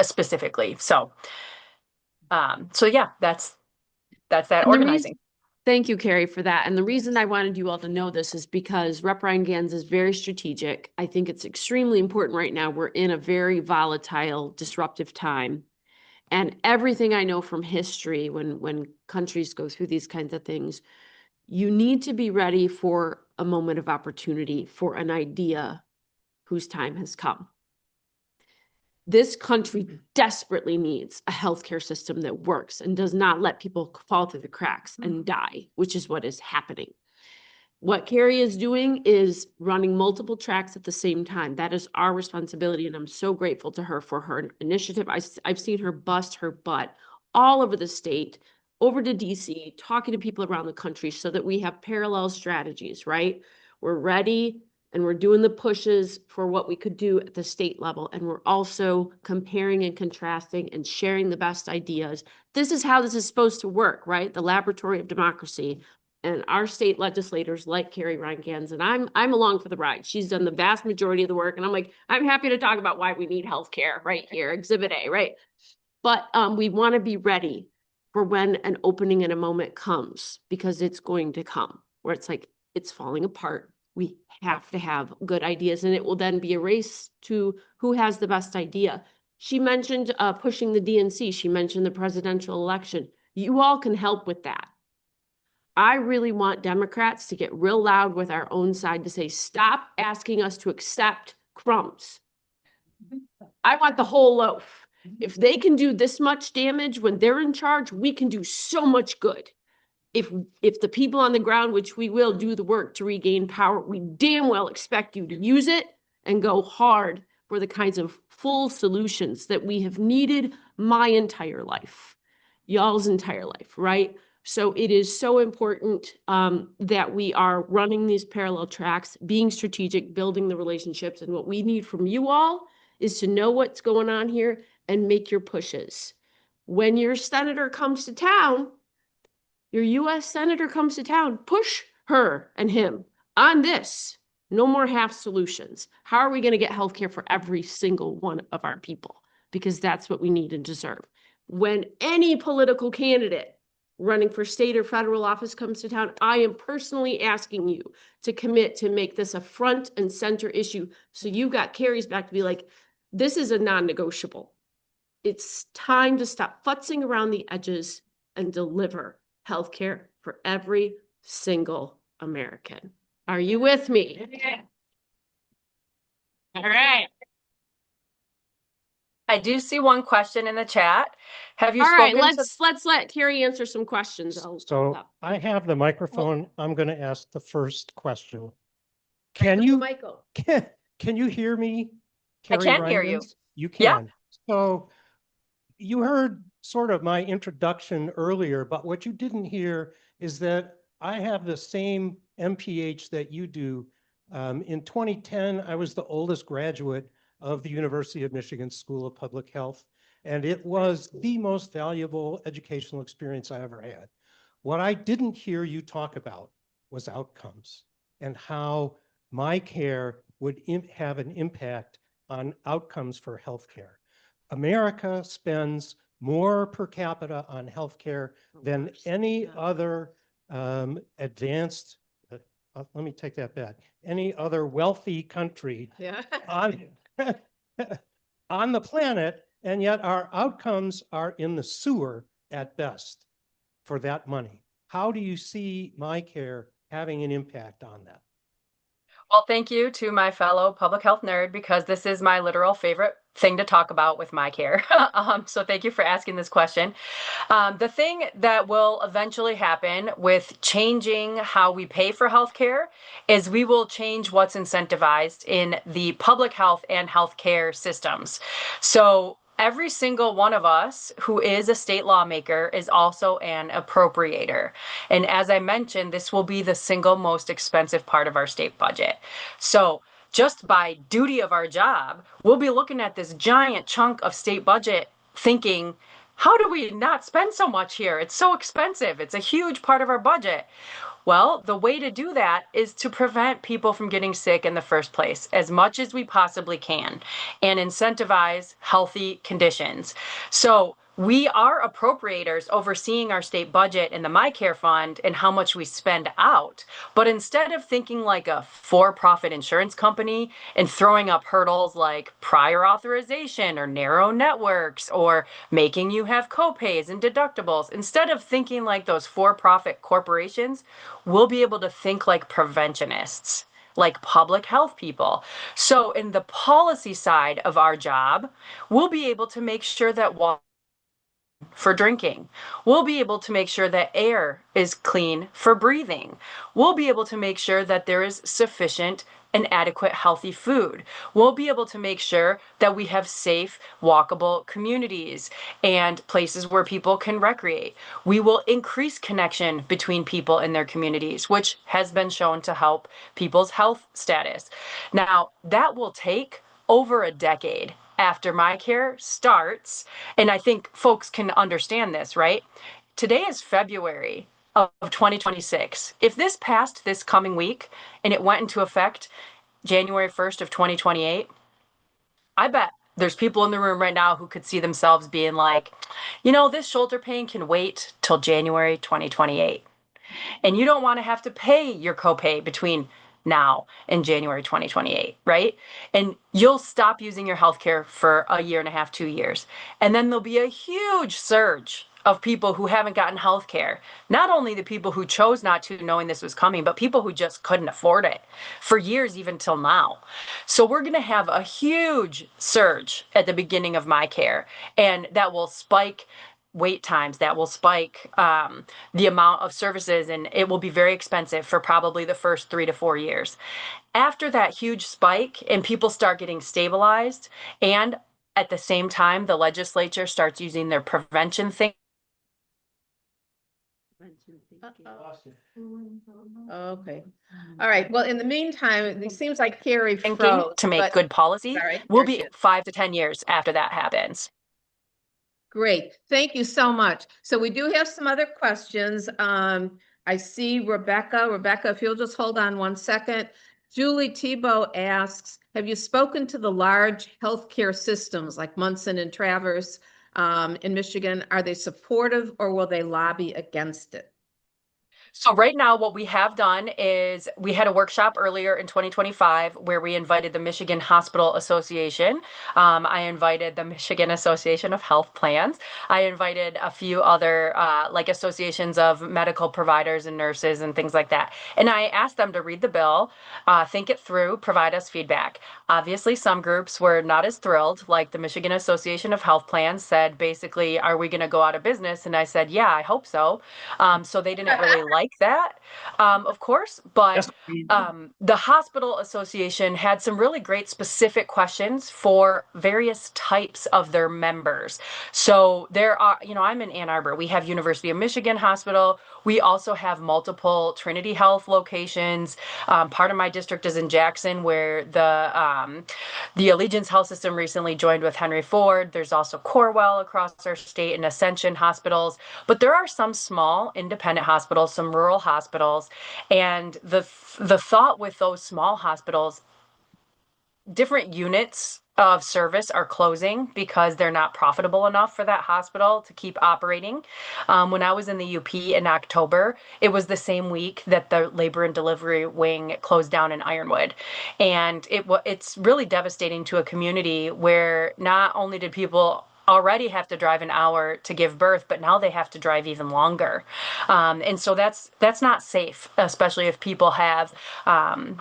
[SPEAKER 6] specifically. So yeah, that's that
[SPEAKER 5] And the
[SPEAKER 6] organizing.
[SPEAKER 5] Thank you, Carrie, for that. And the reason I wanted you all to know this is because Rep Rheingans is very strategic. I think it's extremely important right now. We're in a very volatile, disruptive time. And everything I know from history, when countries go through these kinds of things, you need to be ready for a moment of opportunity, for an idea whose time has come. This country desperately needs a healthcare system that works and does not let people fall through the cracks and die, which is what is happening. What Carrie is doing is running multiple tracks at the same time. That is our responsibility, and I'm so grateful to her for her initiative. I've seen her bust her butt all over the state, over to DC, talking to people around the country so that we have parallel strategies, right? We're ready and we're doing the pushes for what we could do at the state level. And we're also comparing and contrasting and sharing the best ideas. This is how this is supposed to work, right? The laboratory of democracy. And our state legislators like Carrie Rheingans, and I'm along for the ride. She's done the vast majority of the work. And I'm like, I'm happy to talk about why we need healthcare right here, Exhibit A, right? But we want to be ready for when an opening and a moment comes, because it's going to come where it's like, it's falling apart. We have to have good ideas, and it will then be a race to who has the best idea. She mentioned pushing the DNC. She mentioned the presidential election. You all can help with that. I really want Democrats to get real loud with our own side to say, stop asking us to accept crumbs. I want the whole loaf. If they can do this much damage when they're in charge, we can do so much good. If the people on the ground, which we will, do the work to regain power, we damn well expect you to use it and go hard for the kinds of full solutions that we have needed my entire life, y'all's entire life, right? So it is so important that we are running these parallel tracks, being strategic, building the relationships. And what we need from you all is to know what's going on here and make your pushes. When your senator comes to town, your US senator comes to town, push her and him on this. No more half solutions. How are we going to get healthcare for every single one of our people? Because that's what we need and deserve. When any political candidate running for state or federal office comes to town, I am personally asking you to commit to make this a front and center issue. So you got Carrie's back to be like, this is a non-negotiable. It's time to stop futzing around the edges and deliver healthcare for every single American. Are you with me? Yeah. All right.
[SPEAKER 6] I do see one question in the chat. Have you
[SPEAKER 5] All right,
[SPEAKER 6] spoken
[SPEAKER 5] let's let Carrie answer some questions.
[SPEAKER 2] So I have the microphone. I'm going to ask the first question.
[SPEAKER 5] Michael?
[SPEAKER 2] Can you hear me?
[SPEAKER 6] I can hear you.
[SPEAKER 2] You
[SPEAKER 6] Yeah.
[SPEAKER 2] can. So you heard sort of my introduction earlier, but what you didn't hear is that I have the same MPH that you do. In 2010, I was the oldest graduate of the University of Michigan School of Public Health, and it was the most valuable educational experience I ever had. What I didn't hear you talk about was outcomes and how my care would have an impact on outcomes for healthcare. America spends more per capita on healthcare than any other advanced, let me take that back, any other wealthy country on the planet, and yet our outcomes are in the sewer at best for that money. How do you see my care having an impact on that?
[SPEAKER 6] Well, thank you to my fellow public health nerd, because this is my literal favorite thing to talk about with my care. So thank you for asking this question. The thing that will eventually happen with changing how we pay for healthcare is we will change what's incentivized in the public health and healthcare systems. So every single one of us who is a state lawmaker is also an appropriator. And as I mentioned, this will be the single most expensive part of our state budget. So just by duty of our job, we'll be looking at this giant chunk of state budget thinking, how do we not spend so much here? It's so expensive. It's a huge part of our budget. Well, the way to do that is to prevent people from getting sick in the first place as much as we possibly can and incentivize healthy conditions. So we are appropriators overseeing our state budget and the MyCare Fund and how much we spend out. But instead of thinking like a for-profit insurance company and throwing up hurdles like prior authorization or narrow networks or making you have copays and deductibles, instead of thinking like those for-profit corporations, we'll be able to think like preventionists, like public health people. So in the policy side of our job, we'll be able to make sure that water for drinking. We'll be able to make sure that air is clean for breathing. We'll be able to make sure that there is sufficient and adequate healthy food. We'll be able to make sure that we have safe, walkable communities and places where people can recreate. We will increase connection between people in their communities, which has been shown to help people's health status. Now, that will take over a decade after MyCare starts, and I think folks can understand this, right? Today is February of 2026. If this passed this coming week and it went into effect January 1st of 2028, I bet there's people in the room right now who could see themselves being like, this shoulder pain can wait till January 2028. And you don't want to have to pay your copay between now and January 2028, right? And you'll stop using your healthcare for a year and a half, 2 years. And then there'll be a huge surge of people who haven't gotten healthcare. Not only the people who chose not to knowing this was coming, but people who just couldn't afford it for years, even till now. So we're going to have a huge surge at the beginning of MyCare, and that will spike wait times, that will spike the amount of services, and it will be very expensive for probably the first 3 to 4 years. After that huge spike and people start getting stabilized, and at the same time the legislature starts using their prevention thing.
[SPEAKER 1] Okay. All right. Well, in the meantime, it seems like Carrie
[SPEAKER 6] Thinking
[SPEAKER 1] froze,
[SPEAKER 6] to make
[SPEAKER 1] but
[SPEAKER 6] good policy
[SPEAKER 1] sorry,
[SPEAKER 6] will
[SPEAKER 1] there she
[SPEAKER 6] be
[SPEAKER 1] is.
[SPEAKER 6] 5 to 10 years after that happens.
[SPEAKER 1] Great. Thank you so much. So we do have some other questions. I see Rebecca. Rebecca, if you'll just hold on one second. Julie Tebow asks, have you spoken to the large healthcare systems like Munson and Travers in Michigan? Are they supportive or will they lobby against it?
[SPEAKER 6] So right now, what we have done is we had a workshop earlier in 2025 where we invited the Michigan Hospital Association. I invited the Michigan Association of Health Plans. I invited a few other like associations of medical providers and nurses and things like that. And I asked them to read the bill, think it through, provide us feedback. Obviously, some groups were not as thrilled, like the Michigan Association of Health Plans said, basically, are we going to go out of business? And I said, yeah, I hope so. So they didn't really like that, of course, but the Hospital Association had some really great specific questions for various types of their members. So there are, I'm in Ann Arbor. We have University of Michigan Hospital. We also have multiple Trinity Health locations. Part of my district is in Jackson, where the Allegiance Health System recently joined with Henry Ford. There's also Corewell across our state and Ascension hospitals. But there are some small independent hospitals, some rural hospitals. And the thought with those small hospitals, different units of service are closing because they're not profitable enough for that hospital to keep operating. When I was in the UP in October, it was the same week that the labor and delivery wing closed down in Ironwood. And it's really devastating to a community where not only did people already have to drive an hour to give birth, but now they have to drive even longer. And so that's not safe, especially if people have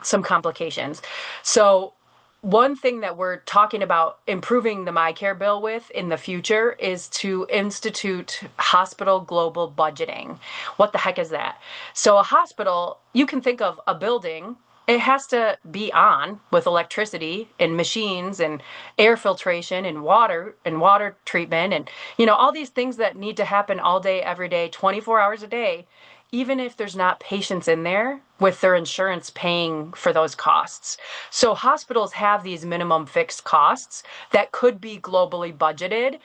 [SPEAKER 6] some complications. So one thing that we're talking about improving the MyCare bill with in the future is to institute hospital global budgeting. What the heck is that? So a hospital, you can think of a building it has to be on with electricity and machines and air filtration and water treatment and, all these things that need to happen all day, every day, 24 hours a day, even if there's not patients in there with their insurance paying for those costs. So hospitals have these minimum fixed costs that could be globally budgeted.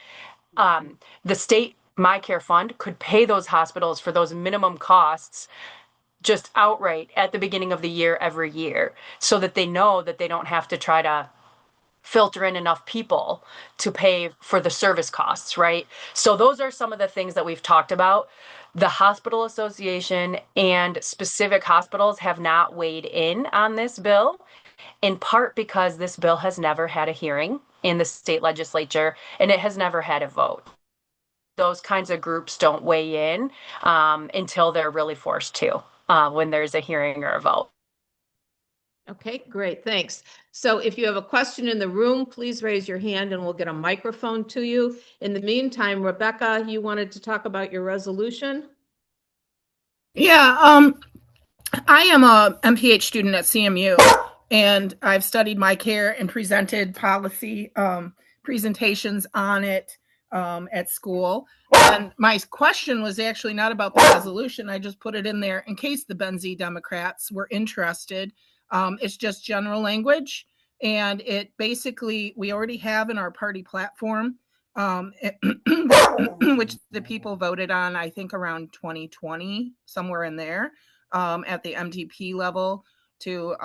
[SPEAKER 6] The state My Care Fund could pay those hospitals for those minimum costs just outright at the beginning of the year every year so that they know that they don't have to try to filter in enough people to pay for the service costs, right? So those are some of the things that we've talked about. The Hospital Association and specific hospitals have not weighed in on this bill, in part because this bill has never had a hearing in the state legislature and it has never had a vote. Those kinds of groups don't weigh in until they're really forced to when there's a hearing or a vote.
[SPEAKER 1] Okay, great, thanks. So if you have a question in the room, please raise your hand and we'll get a microphone to you. In the meantime, Rebecca, you wanted to talk about your resolution?
[SPEAKER 7] Yeah, I am a MPH student at CMU, and I've studied my care and presented policy presentations on it at school. And my question was actually not about the resolution. I just put it in there in case the Benzie Democrats were interested. It's just general language, and it basically, we already have in our party platform, which the people voted on, I think around 2020, somewhere in there, at the MTP level to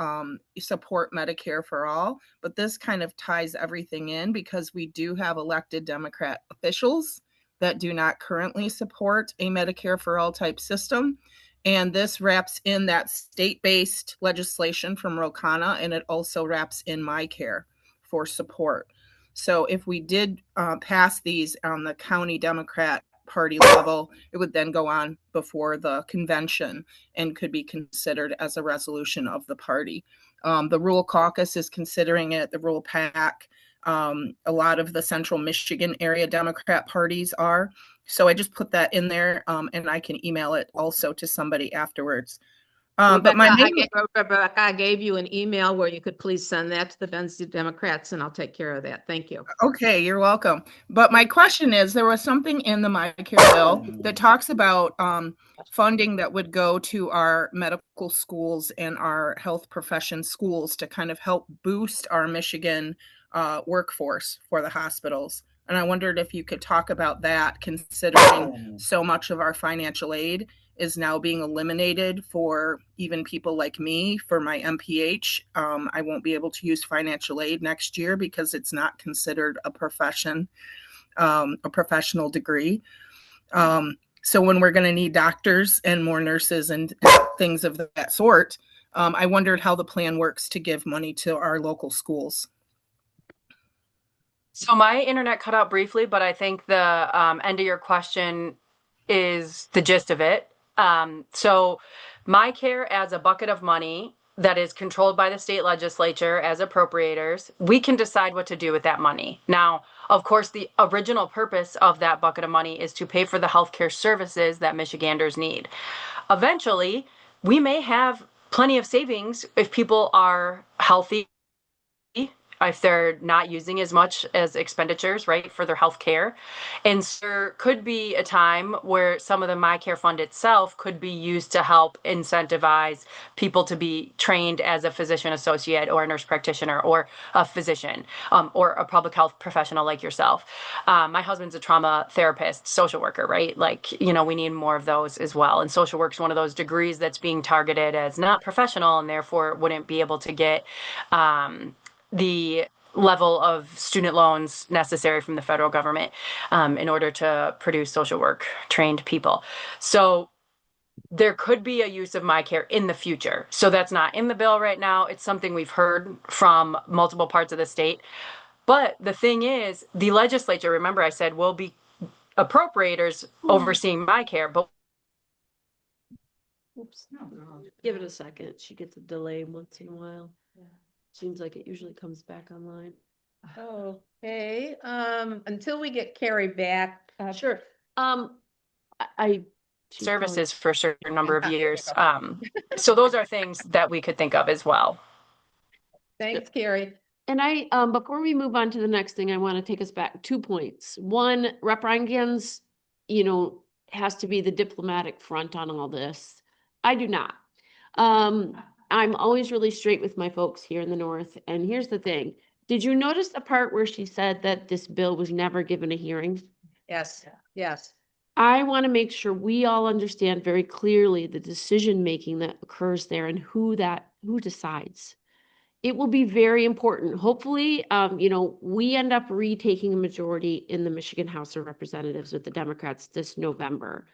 [SPEAKER 7] support Medicare for all. But this kind of ties everything in because we do have elected Democrat officials that do not currently support a Medicare for all type system. And this wraps in that state-based legislation from Rokana, and it also wraps in My Care for support. So if we did pass these on the county Democrat party level, it would then go on before the convention and could be considered as a resolution of the party. The Rural Caucus is considering it, the Rural PAC. A lot of the Central Michigan area Democrat parties are. So I just put that in there, and I can email it also to somebody afterwards. But
[SPEAKER 1] Rebecca, I gave you an email where you could please send that to the Benzie Democrats, and I'll take care of that. Thank you.
[SPEAKER 7] Okay, you're welcome. But my question is, there was something in the Medicare bill that talks about funding that would go to our medical schools and our health profession schools to kind of help boost our Michigan workforce for the hospitals. And I wondered if you could talk about that, considering so much of our financial aid is now being eliminated for even people like me for my MPH. I won't be able to use financial aid next year because it's not considered a profession, a professional degree. So when we're going to need doctors and more nurses and things of that sort, I wondered how the plan works to give money to our local schools.
[SPEAKER 6] So my internet cut out briefly, but I think the end of your question is the gist of it. So My Care adds a bucket of money that is controlled by the state legislature as appropriators. We can decide what to do with that money. Now, of course, the original purpose of that bucket of money is to pay for the healthcare services that Michiganders need. Eventually, we may have plenty of savings if people are healthy, if they're not using as much as expenditures, right, for their health care. And so there could be a time where some of the My Care Fund itself could be used to help incentivize people to be trained as a physician associate or a nurse practitioner or a physician or a public health professional like yourself. My husband's a trauma therapist, social worker, right? Like, we need more of those as well. And social work is one of those degrees that's being targeted as not professional and therefore wouldn't be able to get the level of student loans necessary from the federal government in order to produce social work trained people. So there could be a use of My Care in the future. So that's not in the bill right now. It's something we've heard from multiple parts of the state. But the thing is, the legislature, remember I said, will be appropriators overseeing My Care, but
[SPEAKER 5] Oops. Give it a second. She gets a delay once in a while. Seems like it usually comes back online.
[SPEAKER 1] Okay, until we get Carrie back.
[SPEAKER 5] Sure. I
[SPEAKER 6] services for a certain number of years. So those are things that we could think of as well.
[SPEAKER 1] Thanks, Carrie.
[SPEAKER 5] And before we move on to the next thing, I want to take us back 2 points. One, Rep Rheingans, has to be the diplomatic front on all this. I do not. I'm always really straight with my folks here in the North. And here's the thing. Did you notice the part where she said that this bill was never given a hearing?
[SPEAKER 1] Yes, yes.
[SPEAKER 5] I want to make sure we all understand very clearly the decision-making that occurs there and who decides. It will be very important. Hopefully, we end up retaking a majority in the Michigan House of Representatives with the Democrats this November.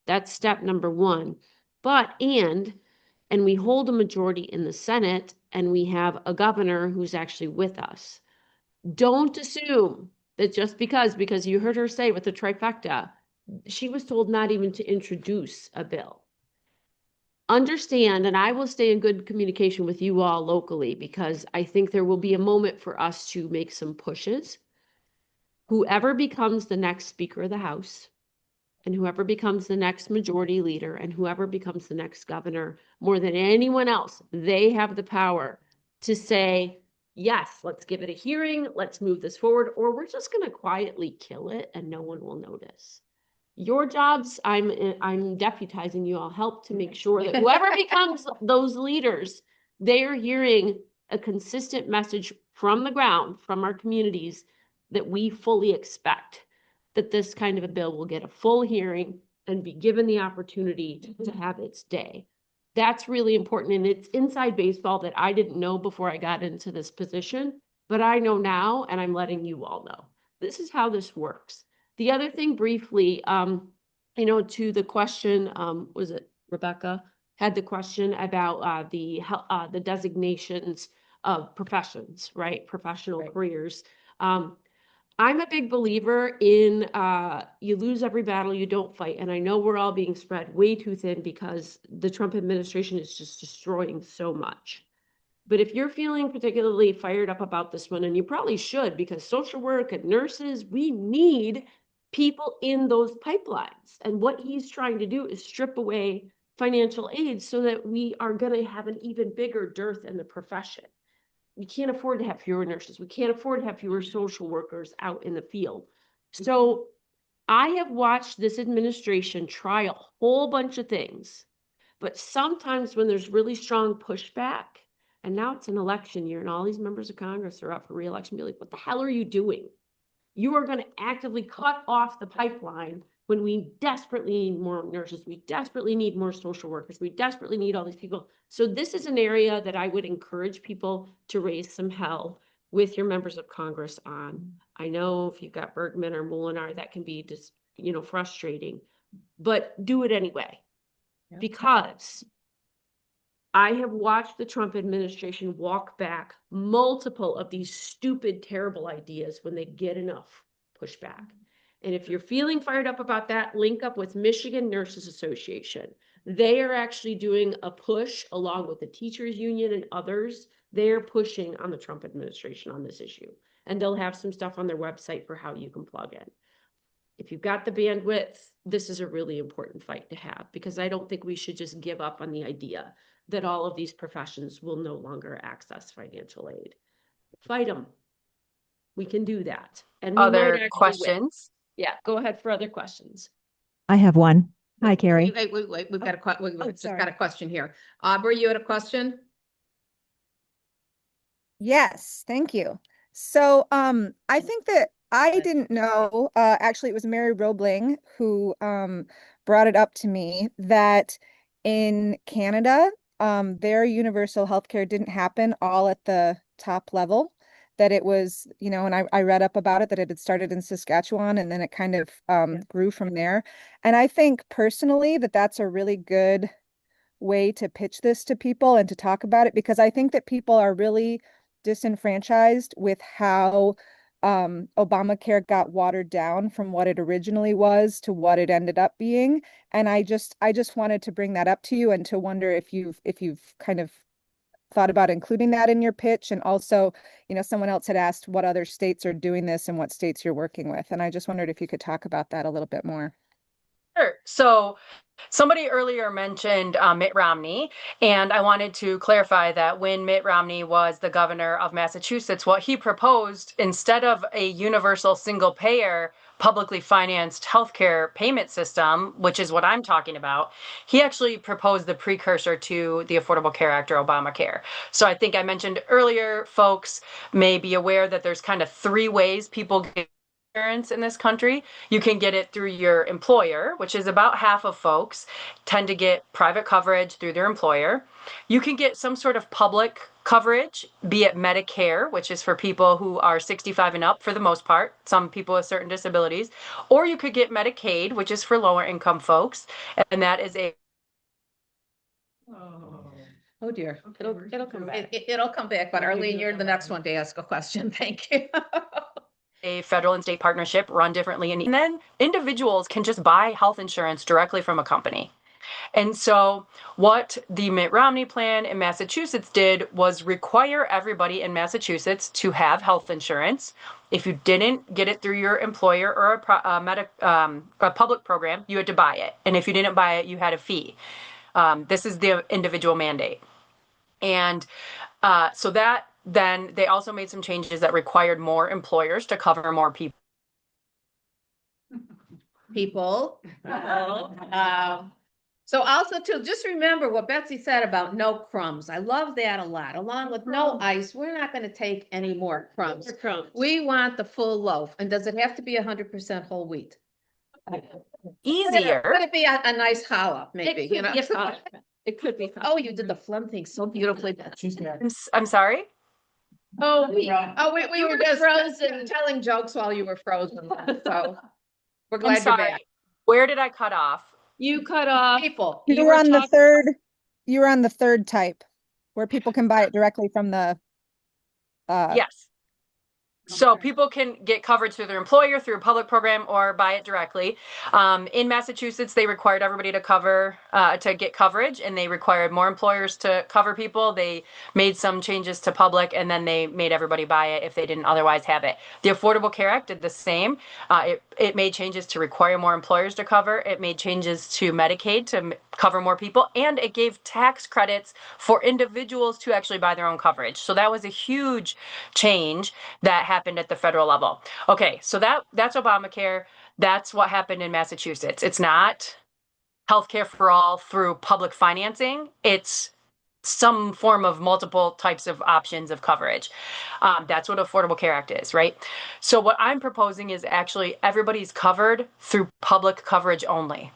[SPEAKER 5] That's step number one. And we hold a majority in the Senate, and we have a governor who's actually with us. Don't assume that just because you heard her say with the trifecta, she was told not even to introduce a bill. Understand, and I will stay in good communication with you all locally, because I think there will be a moment for us to make some pushes. Whoever becomes the next Speaker of the House, and whoever becomes the next majority leader, and whoever becomes the next governor, more than anyone else, they have the power to say, yes, let's give it a hearing, let's move this forward, or we're just going to quietly kill it and no one will notice. Your jobs, I'm deputizing you all, help to make sure that whoever becomes those leaders, they are hearing a consistent message from the ground, from our communities, that we fully expect that this kind of a bill will get a full hearing and be given the opportunity to have its day. That's really important. And it's inside baseball that I didn't know before I got into this position, but I know now, and I'm letting you all know. This is how this works. The other thing briefly, to the question, was it Rebecca had the question about the designations of professions, right? Professional careers. I'm a big believer in you lose every battle you don't fight. And I know we're all being spread way too thin because the Trump administration is just destroying so much. But if you're feeling particularly fired up about this one, and you probably should, because social work and nurses, we need people in those pipelines. And what he's trying to do is strip away financial aid so that we are going to have an even bigger dearth in the profession. We can't afford to have fewer nurses. We can't afford to have fewer social workers out in the field. So I have watched this administration try a whole bunch of things, but sometimes when there's really strong pushback, and now it's an election year and all these members of Congress are up for re-election, be like, what the hell are you doing? You are going to actively cut off the pipeline when we desperately need more nurses. We desperately need more social workers. We desperately need all these people. So this is an area that I would encourage people to raise some hell with your members of Congress on. I know if you've got Bergman or Molinar, that can be just, frustrating, but do it anyway. Yeah. Because I have watched the Trump administration walk back multiple of these stupid, terrible ideas when they get enough pushback. And if you're feeling fired up about that, link up with Michigan Nurses Association. They are actually doing a push along with the teachers union and others. They're pushing on the Trump administration on this issue. And they'll have some stuff on their website for how you can plug in. If you've got the bandwidth, this is a really important fight to have, because I don't think we should just give up on the idea that all of these professions will no longer access financial aid. Fight them. We can do that. And we
[SPEAKER 6] other questions?
[SPEAKER 5] Win. Yeah, go ahead for other questions.
[SPEAKER 8] I have one. Hi, Carrie.
[SPEAKER 1] Wait. We've got a question here. Aubrey, you had a question?
[SPEAKER 9] Yes, thank you. So I think that I didn't know, actually it was Mary Roebling who brought it up to me that in Canada, their universal healthcare didn't happen all at the top level, that it was, and I read up about it, that it had started in Saskatchewan and then it kind of grew from there. And I think personally that that's a really good way to pitch this to people and to talk about it, because I think that people are really disenfranchised with how Obamacare got watered down from what it originally was to what it ended up being. And I just wanted to bring that up to you and to wonder if you've kind of thought about including that in your pitch. And also, someone else had asked what other states are doing this and what states you're working with. And I just wondered if you could talk about that a little bit more.
[SPEAKER 6] Sure. So Somebody earlier mentioned Mitt Romney, and I wanted to clarify that when Mitt Romney was the governor of Massachusetts, what he proposed, instead of a universal single payer publicly financed healthcare payment system, which is what I'm talking about, he actually proposed the precursor to the Affordable Care Act, or Obamacare. So I think I mentioned earlier, folks may be aware that there's kind of three ways people get insurance in this country. You can get it through your employer, which is about half of folks tend to get private coverage through their employer. You can get some sort of public coverage, be it Medicare, which is for people who are 65 and up for the most part, some people with certain disabilities, or you could get Medicaid, which is for lower income folks, and that is a
[SPEAKER 1] Oh dear, it'll come back. It'll come back, but Arlene, you're the next one to ask a question. Thank you.
[SPEAKER 6] a federal and state partnership run differently. And then individuals can just buy health insurance directly from a company. And so what the Mitt Romney plan in Massachusetts did was require everybody in Massachusetts to have health insurance. If you didn't get it through your employer or a public program, you had to buy it. And if you didn't buy it, you had a fee. This is the individual mandate. And so that then they also made some changes that required more employers to cover more people.
[SPEAKER 1] So also too, just remember what Betsy said about no crumbs. I love that a lot. Along with no ice, we're not going to take any more crumbs. We want the full loaf. And does it have to be 100% whole wheat?
[SPEAKER 6] Easier.
[SPEAKER 1] Could it be a nice hollow, maybe?
[SPEAKER 5] It could be fun. It could be fun.
[SPEAKER 1] Oh, you did the phlegm thing so beautifully.
[SPEAKER 6] I'm sorry.
[SPEAKER 1] Oh, we were just frozen, telling jokes while you were frozen. So we're
[SPEAKER 6] I'm
[SPEAKER 1] glad you're
[SPEAKER 6] sorry.
[SPEAKER 1] back.
[SPEAKER 6] Where did I cut off?
[SPEAKER 5] You cut off.
[SPEAKER 1] People.
[SPEAKER 9] You were on the third type where people can buy it directly from the
[SPEAKER 6] Yes. So people can get coverage through their employer, through a public program, or buy it directly. In Massachusetts, they required everybody to get coverage, and they required more employers to cover people. They made some changes to public, and then they made everybody buy it if they didn't otherwise have it. The Affordable Care Act did the same. It made changes to require more employers to cover. It made changes to Medicaid to cover more people, and it gave tax credits for individuals to actually buy their own coverage. So that was a huge change that happened at the federal level. Okay, so that's Obamacare. That's what happened in Massachusetts. It's not healthcare for all through public financing. It's some form of multiple types of options of coverage. That's what Affordable Care Act is, right? So what I'm proposing is actually everybody's covered through public coverage only.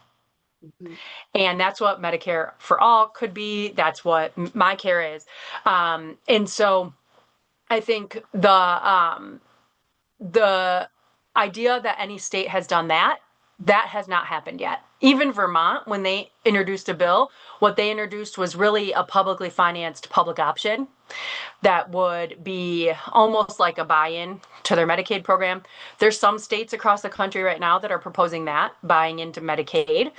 [SPEAKER 6] And that's what Medicare for all could be. That's what MyCare is. And so I think the idea that any state has done that has not happened yet. Even Vermont, when they introduced a bill, what they introduced was really a publicly financed public option that would be almost like a buy-in to their Medicaid program. There's some states across the country right now that are proposing that, buying into Medicaid.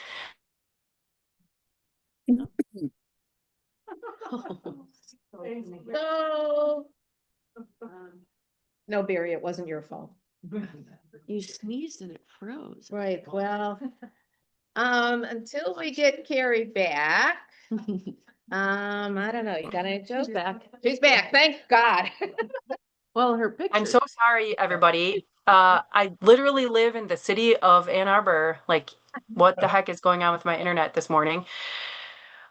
[SPEAKER 1] No, Barry, it wasn't your fault.
[SPEAKER 5] You sneezed and it froze.
[SPEAKER 1] Right, well, until we get Carrie back, I don't know, you got any jokes? She's back, thank God.
[SPEAKER 5] Well, her picture.
[SPEAKER 6] I'm so sorry, everybody. I literally live in the city of Ann Arbor. Like, what the heck is going on with my internet this morning?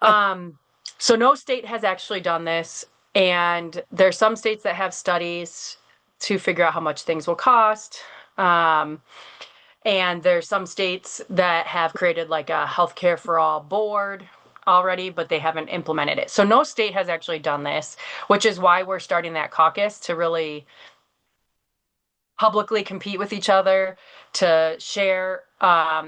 [SPEAKER 6] So no state has actually done this, and there's some states that have studies to figure out how much things will cost. And there's some states that have created like a healthcare for all board already, but they haven't implemented it. So no state has actually done this, which is why we're starting that caucus to really publicly compete with each other, to share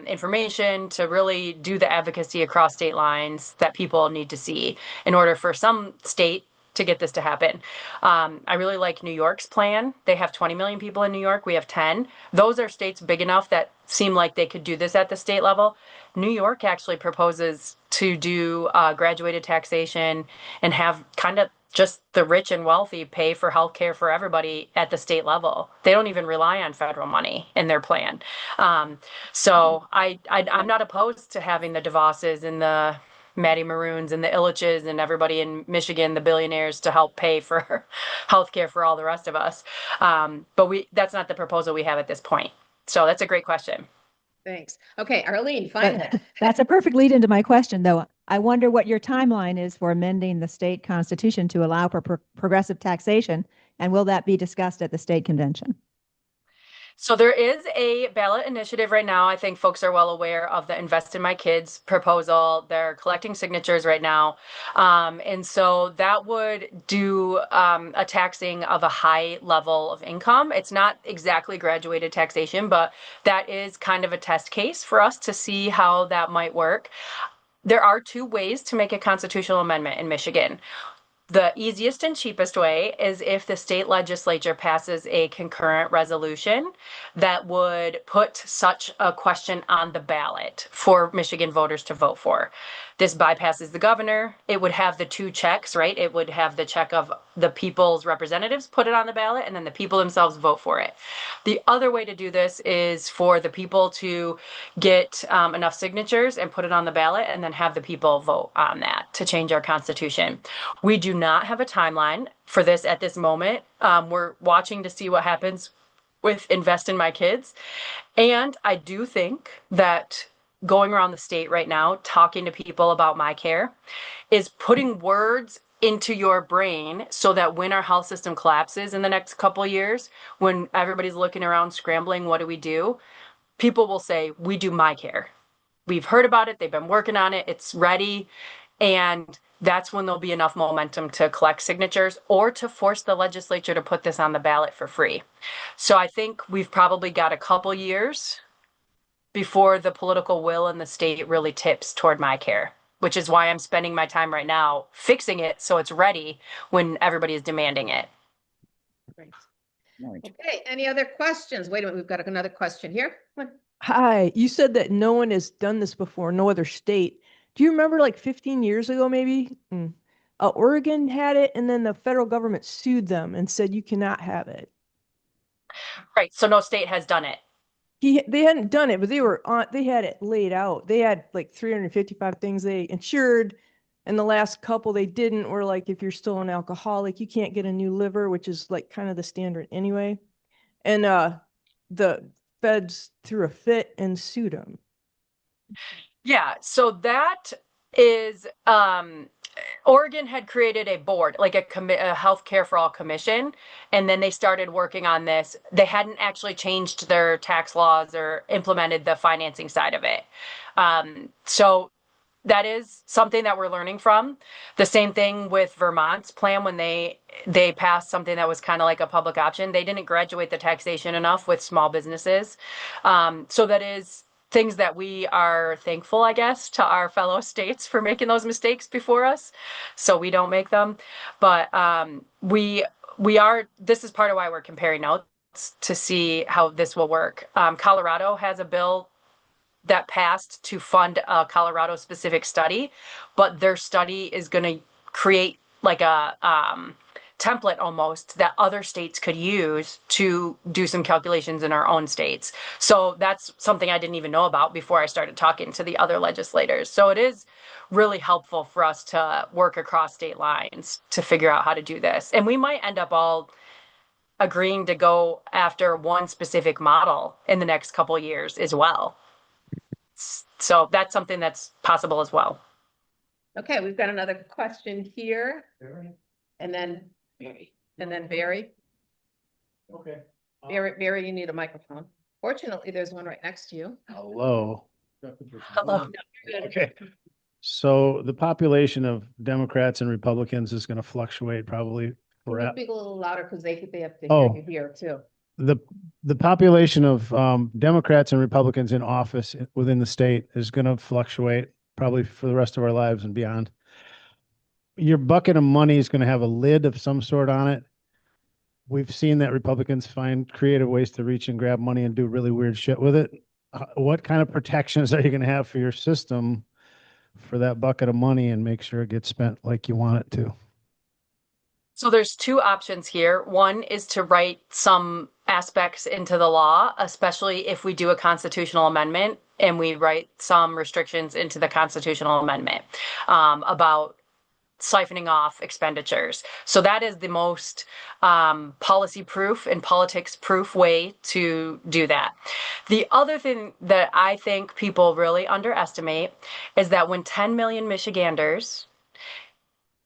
[SPEAKER 6] information, to really do the advocacy across state lines that people need to see in order for some state to get this to happen. I really like New York's plan. They have 20 million people in New York. We have 10. Those are states big enough that seem like they could do this at the state level. New York actually proposes to do graduated taxation and have kind of just the rich and wealthy pay for healthcare for everybody at the state level. They don't even rely on federal money in their plan. I'm not opposed to having the DeVosses and the Matty Maroons and the Illiches and everybody in Michigan, the billionaires, to help pay for healthcare for all the rest of us. That's not the proposal we have at this point. So that's a great question.
[SPEAKER 1] Thanks. Okay, Arlene, finally.
[SPEAKER 8] That's a perfect lead into my question, though. I wonder what your timeline is for amending the state constitution to allow for progressive taxation, and will that be discussed at the state convention?
[SPEAKER 6] So there is a ballot initiative right now. I think folks are well aware of the Invest in My Kids proposal. They're collecting signatures right now. And so that would do a taxing of a high level of income. It's not exactly graduated taxation, but that is kind of a test case for us to see how that might work. There are two ways to make a constitutional amendment in Michigan. The easiest and cheapest way is if the state legislature passes a concurrent resolution that would put such a question on the ballot for Michigan voters to vote for. This bypasses the governor. It would have the two checks, right? It would have the check of the people's representatives put it on the ballot, and then the people themselves vote for it. The other way to do this is for the people to get enough signatures and put it on the ballot, and then have the people vote on that to change our constitution. We do not have a timeline for this at this moment. We're watching to see what happens with Invest in My Kids. And I do think that going around the state right now, talking to people about my care, is putting words into your brain so that when our health system collapses in the next couple of years, when everybody's looking around scrambling, what do we do? People will say, we do my care. We've heard about it. They've been working on it. It's ready. And that's when there'll be enough momentum to collect signatures or to force the legislature to put this on the ballot for free. So I think we've probably got a couple years before the political will in the state really tips toward my care, which is why I'm spending my time right now fixing it so it's ready when everybody is demanding it.
[SPEAKER 1] Great. Okay, any other questions? Wait a minute, we've got another question here.
[SPEAKER 10] Hi, you said that no one has done this before, no other state. Do you remember like 15 years ago, maybe? Oregon had it, and then the federal government sued them and said you cannot have it.
[SPEAKER 6] Right, so no state has done it.
[SPEAKER 10] They hadn't done it, but they had it laid out. They had like 355 things they insured, and the last couple they didn't were like, if you're still an alcoholic, you can't get a new liver, which is like kind of the standard anyway. And the feds threw a fit and sued them.
[SPEAKER 6] Yeah, so that is Oregon had created a board, like a healthcare for all commission, and then they started working on this. They hadn't actually changed their tax laws or implemented the financing side of it. So that is something that we're learning from. The same thing with Vermont's plan when they passed something that was kind of like a public option. They didn't graduate the taxation enough with small businesses. So that is things that we are thankful, I guess, to our fellow states for making those mistakes before us, so we don't make them. But this is part of why we're comparing notes to see how this will work. Colorado has a bill that passed to fund a Colorado specific study, but their study is going to create like a template almost that other states could use to do some calculations in our own states. So that's something I didn't even know about before I started talking to the other legislators. So it is really helpful for us to work across state lines to figure out how to do this. And we might end up all agreeing to go after one specific model in the next couple of years as well. So that's something that's possible as well.
[SPEAKER 1] Okay, we've got another question here. And then Barry. And then Barry.
[SPEAKER 3] Okay.
[SPEAKER 1] Barry, you need a microphone. Fortunately, there's one right next to you.
[SPEAKER 11] Hello.
[SPEAKER 6] Hello.
[SPEAKER 11] Okay. So the population of Democrats and Republicans is going to fluctuate probably forever.
[SPEAKER 1] Speak a little louder because they have to
[SPEAKER 11] Oh.
[SPEAKER 1] hear you here too.
[SPEAKER 11] The population of Democrats and Republicans in office within the state is going to fluctuate probably for the rest of our lives and beyond. Your bucket of money is going to have a lid of some sort on it. We've seen that Republicans find creative ways to reach and grab money and do really weird shit with it. What kind of protections are you going to have for your system for that bucket of money and make sure it gets spent like you want it to?
[SPEAKER 6] So there's two options here. One is to write some aspects into the law, especially if we do a constitutional amendment and we write some restrictions into the constitutional amendment about siphoning off expenditures. So that is the most policy proof and politics proof way to do that. The other thing that I think people really underestimate is that when 10 million Michiganders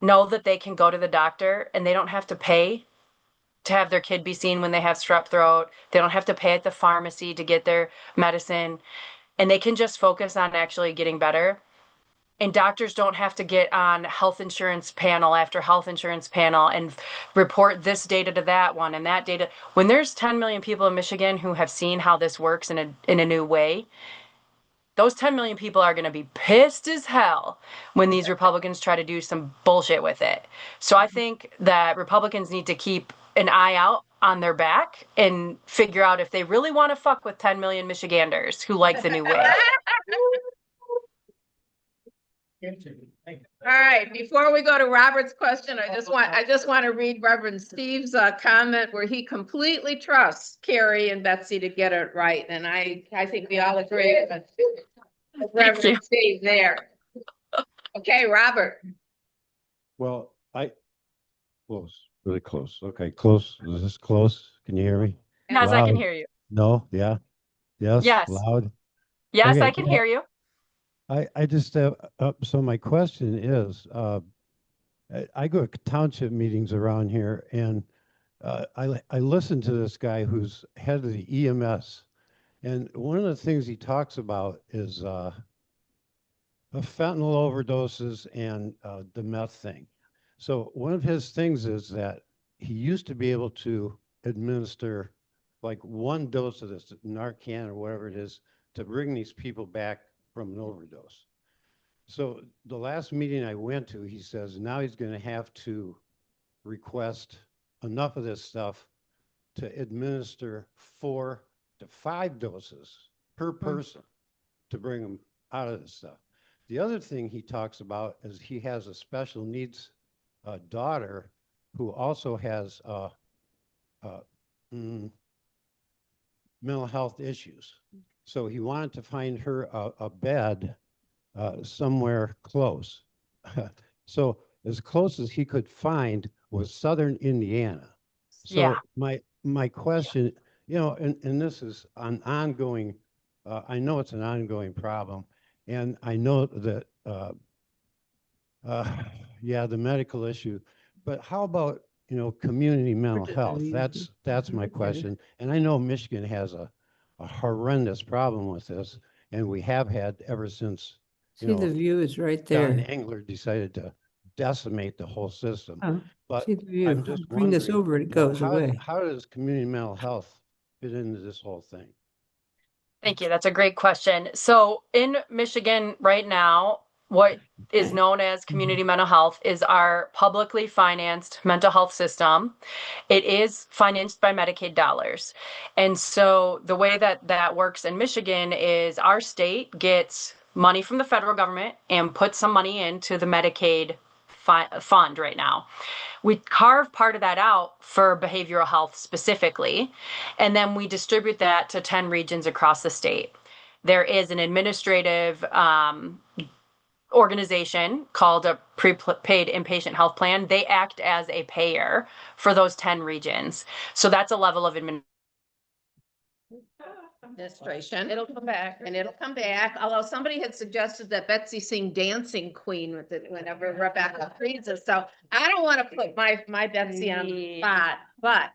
[SPEAKER 6] know that they can go to the doctor and they don't have to pay to have their kid be seen when they have strep throat, they don't have to pay at the pharmacy to get their medicine, and they can just focus on actually getting better. And doctors don't have to get on health insurance panel after health insurance panel and report this data to that one and that data. When there's 10 million people in Michigan who have seen how this works in a new way, those 10 million people are going to be pissed as hell when these Republicans try to do some bullshit with it. So I think that Republicans need to keep an eye out on their back and figure out if they really want to fuck with 10 million Michiganders who like the new way.
[SPEAKER 1] All right, before we go to Robert's question, I just want to read Reverend Steve's comment where he completely trusts Carrie and Betsy to get it right. And I think we all agree with Reverend Steve there. Okay, Robert.
[SPEAKER 12] Well, close, really close. Okay, close. Is this close? Can you hear me?
[SPEAKER 6] Yes,
[SPEAKER 12] Loud.
[SPEAKER 6] I can hear you.
[SPEAKER 12] No? Yeah? Yes?
[SPEAKER 6] Yes.
[SPEAKER 12] Loud?
[SPEAKER 6] Yes,
[SPEAKER 12] Okay,
[SPEAKER 6] I can hear you.
[SPEAKER 12] I just have, so my question is, I go to township meetings around here and I listen to this guy who's head of the EMS. And one of the things he talks about is fentanyl overdoses and the meth thing. So one of his things is that he used to be able to administer like one dose of this Narcan or whatever it is to bring these people back from an overdose. So the last meeting I went to, he says now he's going to have to request enough of this stuff to administer 4 to 5 doses per person to bring them out of this stuff. The other thing he talks about is he has a special needs daughter who also has mental health issues. So he wanted to find her a bed somewhere close. So as close as he could find was southern Indiana. So my question, you know, and this is an ongoing, I know it's an ongoing problem. And I know that, the medical issue, but how about, you know, community mental health? That's my question. And I know Michigan has a horrendous problem with this, and we have had ever since,
[SPEAKER 13] See, the view is right
[SPEAKER 12] Don
[SPEAKER 13] there.
[SPEAKER 12] Engler decided to decimate the whole system.
[SPEAKER 13] Oh,
[SPEAKER 12] But
[SPEAKER 13] see the view.
[SPEAKER 12] I'm just
[SPEAKER 13] Bring this
[SPEAKER 12] wondering,
[SPEAKER 13] over, it
[SPEAKER 12] you know,
[SPEAKER 13] goes away.
[SPEAKER 12] how does community mental health fit into this whole thing?
[SPEAKER 6] Thank you. That's a great question. So in Michigan right now, what is known as community mental health is our publicly financed mental health system. It is financed by Medicaid dollars. And so the way that that works in Michigan is our state gets money from the federal government and puts some money into the Medicaid fund right now. We carve part of that out for behavioral health specifically, and then we distribute that to 10 regions across the state. There is an administrative organization called a prepaid inpatient health plan. They act as a payer for those 10 regions. So that's a level of
[SPEAKER 1] administration. It'll come back. And it'll come back. Although somebody had suggested that Betsy sing Dancing Queen with it whenever Rebecca freezes. So I don't want to put my Betsy on the spot, but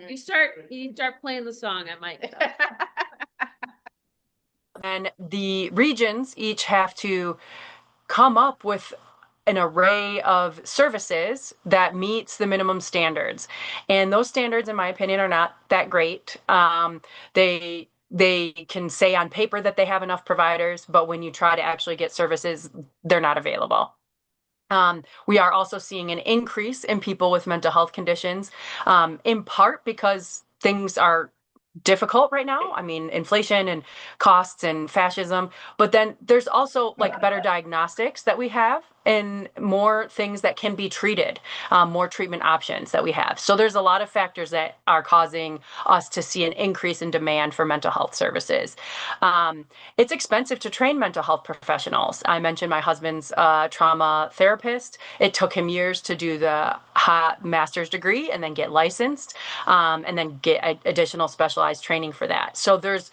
[SPEAKER 5] You start playing the song, I might.
[SPEAKER 6] And the regions each have to come up with an array of services that meets the minimum standards. And those standards, in my opinion, are not that great. They can say on paper that they have enough providers, but when you try to actually get services, they're not available. We are also seeing an increase in people with mental health conditions, in part because things are difficult right now. I mean, inflation and costs and fascism, but then there's also like better diagnostics that we have and more things that can be treated, more treatment options that we have. So there's a lot of factors that are causing us to see an increase in demand for mental health services. It's expensive to train mental health professionals. I mentioned my husband's trauma therapist. It took him years to do the master's degree and then get licensed, and then get additional specialized training for that. So there's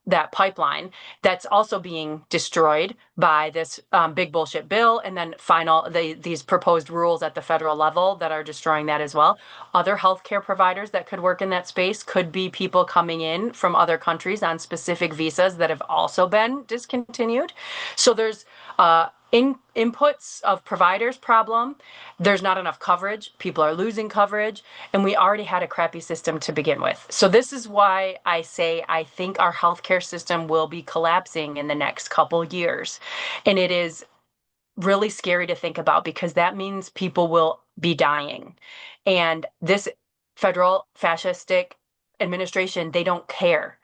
[SPEAKER 6] that pipeline that's also being destroyed by this big bullshit bill, and then these proposed rules at the federal level that are destroying that as well. Other healthcare providers that could work in that space could be people coming in from other countries on specific visas that have also been discontinued. So there's inputs of providers problem. There's not enough coverage. People are losing coverage, and we already had a crappy system to begin with. So this is why I say I think our healthcare system will be collapsing in the next couple years. And it is really scary to think about, because that means people will be dying. And this federal fascistic administration, they don't care,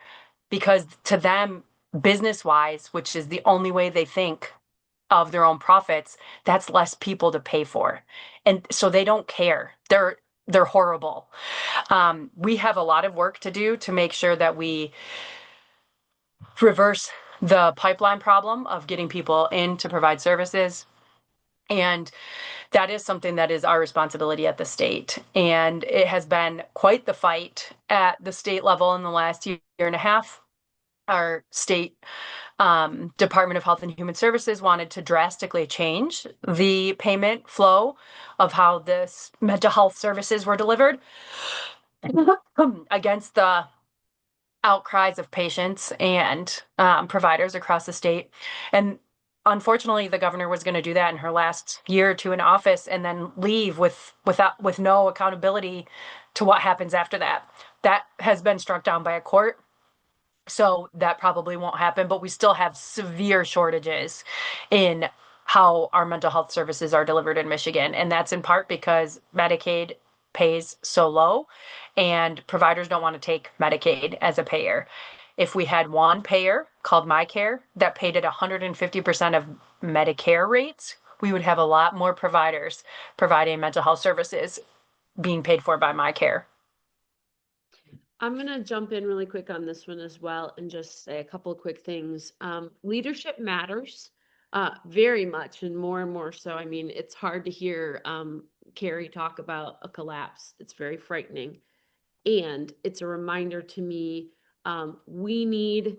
[SPEAKER 6] because to them, business-wise, which is the only way they think of their own profits, that's less people to pay for. And so they don't care. They're horrible. We have a lot of work to do to make sure that we reverse the pipeline problem of getting people in to provide services. And that is something that is our responsibility at the state. And it has been quite the fight at the state level in the last year and a half. Our state Department of Health and Human Services wanted to drastically change the payment flow of how this mental health services were delivered against the outcries of patients and providers across the state. And unfortunately, the governor was going to do that in her last year or two in office, and then leave with no accountability to what happens after that. That has been struck down by a court. So that probably won't happen, but we still have severe shortages in how our mental health services are delivered in Michigan. And that's in part because Medicaid pays so low, and providers don't want to take Medicaid as a payer. If we had one payer called MyCare that paid at 150% of Medicare rates, we would have a lot more providers providing mental health services being paid for by MyCare.
[SPEAKER 5] I'm going to jump in really quick on this one as well and just say a couple of quick things. Leadership matters very much, and more so. I mean, it's hard to hear Carrie talk about a collapse. It's very frightening. And it's a reminder to me, we need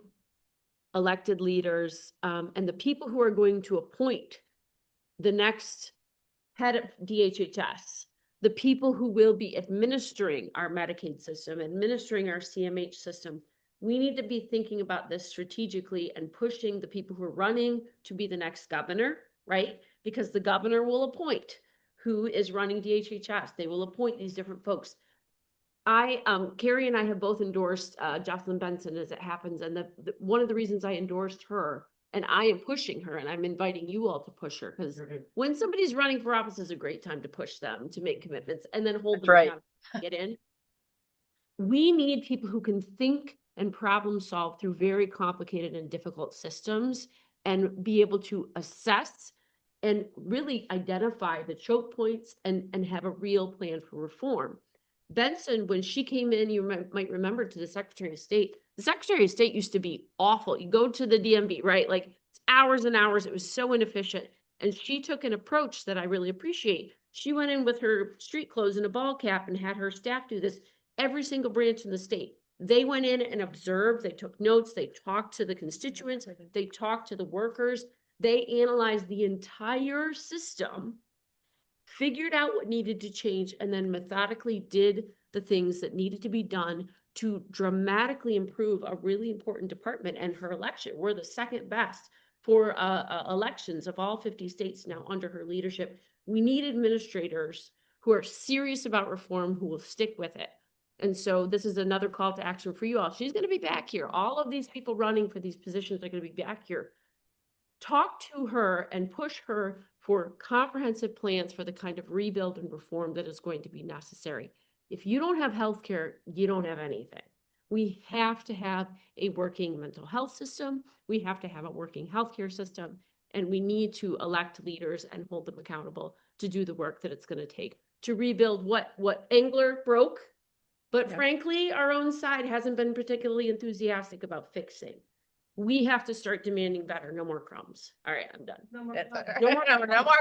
[SPEAKER 5] elected leaders and the people who are going to appoint the next head of DHHS, the people who will be administering our Medicaid system, administering our CMH system. We need to be thinking about this strategically and pushing the people who are running to be the next governor, right? Because the governor will appoint who is running DHHS. They will appoint these different folks. Carrie and I have both endorsed Jocelyn Benson as it happens. And one of the reasons I endorsed her, and I am pushing her, and I'm inviting you all to push her, because when somebody's running for office is a great time to push them to make commitments and then hold them accountable to get in. We need people who can think and problem solve through very complicated and difficult systems, and be able to assess and really identify the choke points and have a real plan for reform. Benson, when she came in, you might remember, to the Secretary of State. The Secretary of State used to be awful. You go to the DMV, right? Like, it's hours and hours. It was so inefficient. And she took an approach that I really appreciate. She went in with her street clothes and a ball cap and had her staff do this. Every single branch in the state. They went in and observed. They took notes. They talked to the constituents. They talked to the workers. They analyzed the entire system, figured out what needed to change, and then methodically did the things that needed to be done to dramatically improve a really important department. And her election, we're the second best for elections of all 50 states now under her leadership. We need administrators who are serious about reform, who will stick with it. And so this is another call to action for you all. She's going to be back here. All of these people running for these positions are going to be back here. Talk to her and push her for comprehensive plans for the kind of rebuild and reform that is going to be necessary. If you don't have healthcare, you don't have anything. We have to have a working mental health system. We have to have a working healthcare system. And we need to elect leaders and hold them accountable to do the work that it's going to take to rebuild what Engler broke. But
[SPEAKER 8] Yeah.
[SPEAKER 5] frankly, our own side hasn't been particularly enthusiastic about fixing. We have to start demanding better. No more crumbs. All right, I'm done.
[SPEAKER 1] No more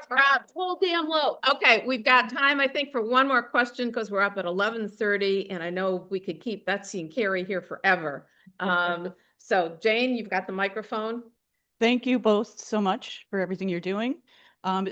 [SPEAKER 1] problems.
[SPEAKER 5] Whole damn loaf.
[SPEAKER 1] Okay, we've got time, I think, for one more question because we're up at 11:30 and I know we could keep Betsy and Carrie here forever. So Jane, you've got the microphone.
[SPEAKER 14] Thank you both so much for everything you're doing.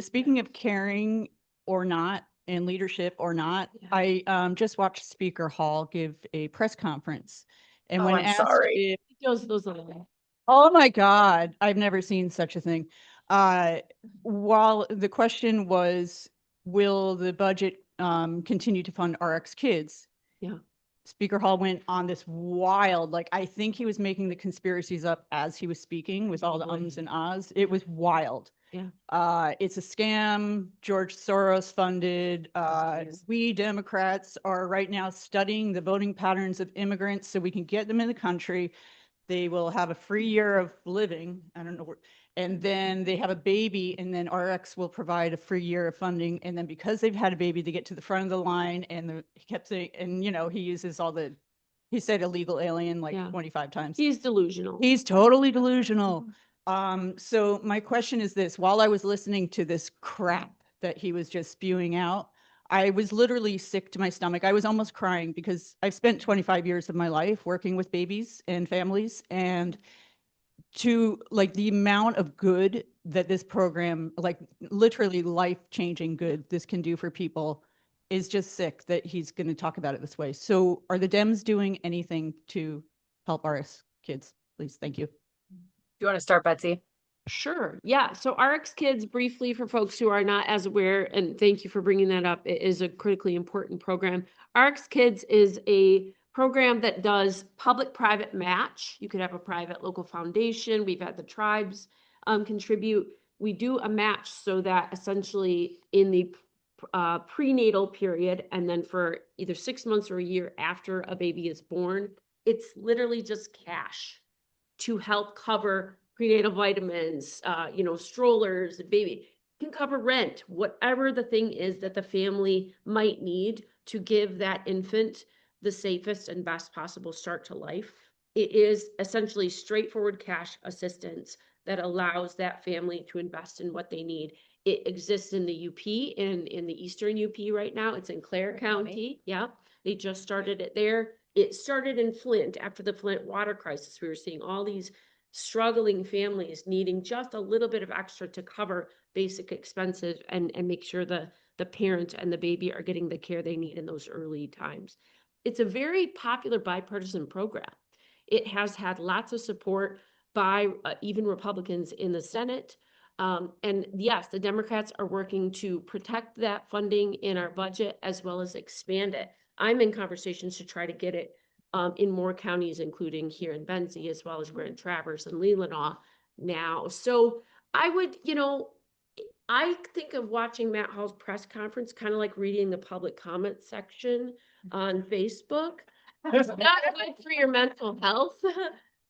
[SPEAKER 14] Speaking of caring or not and leadership or not, I just watched Speaker Hall give a press conference. And when
[SPEAKER 6] I'm
[SPEAKER 14] asked
[SPEAKER 6] sorry.
[SPEAKER 14] if,
[SPEAKER 5] He goes those little.
[SPEAKER 14] oh my God, I've never seen such a thing. While the question was, will the budget continue to fund RX Kids?
[SPEAKER 5] Yeah.
[SPEAKER 14] Speaker Hall went on this wild, like, I think he was making the conspiracies up as he was speaking with all the ums and ahs. It was wild.
[SPEAKER 5] Yeah.
[SPEAKER 14] It's a scam. George Soros funded. We Democrats are right now studying the voting patterns of immigrants so we can get them in the country. They will have a free year of living. I don't know. And then they have a baby, and then RX will provide a free year of funding. And then because they've had a baby, they get to the front of the line. And he kept saying, and he uses he said illegal alien like 25 times.
[SPEAKER 5] He's delusional.
[SPEAKER 14] He's totally delusional. So my question is this: while I was listening to this crap that he was just spewing out, I was literally sick to my stomach. I was almost crying because I've spent 25 years of my life working with babies and families, and to like the amount of good that this program, like literally life-changing good this can do for people, is just sick that he's going to talk about it this way. So are the Dems doing anything to help our kids? Please, thank you.
[SPEAKER 6] Do you want to start, Betsy?
[SPEAKER 5] Sure. Yeah. So RX Kids, briefly for folks who are not as aware, and thank you for bringing that up. It is a critically important program. RX Kids is a program that does public-private match. You could have a private local foundation. We've had the tribes contribute. We do a match so that essentially in the prenatal period, and then for either 6 months or a year after a baby is born, it's literally just cash to help cover prenatal vitamins, strollers, baby. It can cover rent, whatever the thing is that the family might need to give that infant the safest and best possible start to life. It is essentially straightforward cash assistance that allows that family to invest in what they need. It exists in the UP, in the Eastern UP right now. It's in Clare County. Yeah, they just started it there. It started in Flint after the Flint water crisis. We were seeing all these struggling families needing just a little bit of extra to cover basic expenses and make sure the parent and the baby are getting the care they need in those early times. It's a very popular bipartisan program. It has had lots of support by even Republicans in the Senate. And yes, the Democrats are working to protect that funding in our budget as well as expand it. I'm in conversations to try to get it in more counties, including here in Benzie, as well as we're in Traverse and Leelanau now. So I would, I think of watching Matt Hall's press conference kind of like reading the public comment section on Facebook. It's not good for your mental health.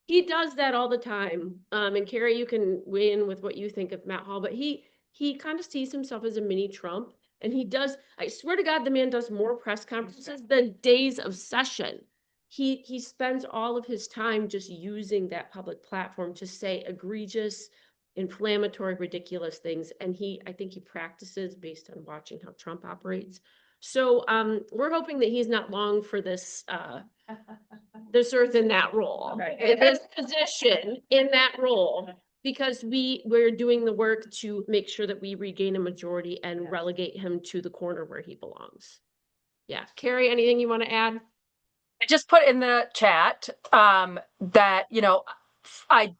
[SPEAKER 5] He does that all the time. And Carrie, you can weigh in with what you think of Matt Hall, but he kind of sees himself as a mini Trump. And he does, I swear to God, the man does more press conferences than days of session. He spends all of his time just using that public platform to say egregious, inflammatory, ridiculous things. And I think he practices based on watching how Trump operates. So we're hoping that he's not long for this earth in that role, in this position, in that role, because we're doing the work to make sure that we regain a majority and relegate him to the corner where he belongs. Yeah. Carrie, anything you want to add?
[SPEAKER 6] I just put in the chat that, I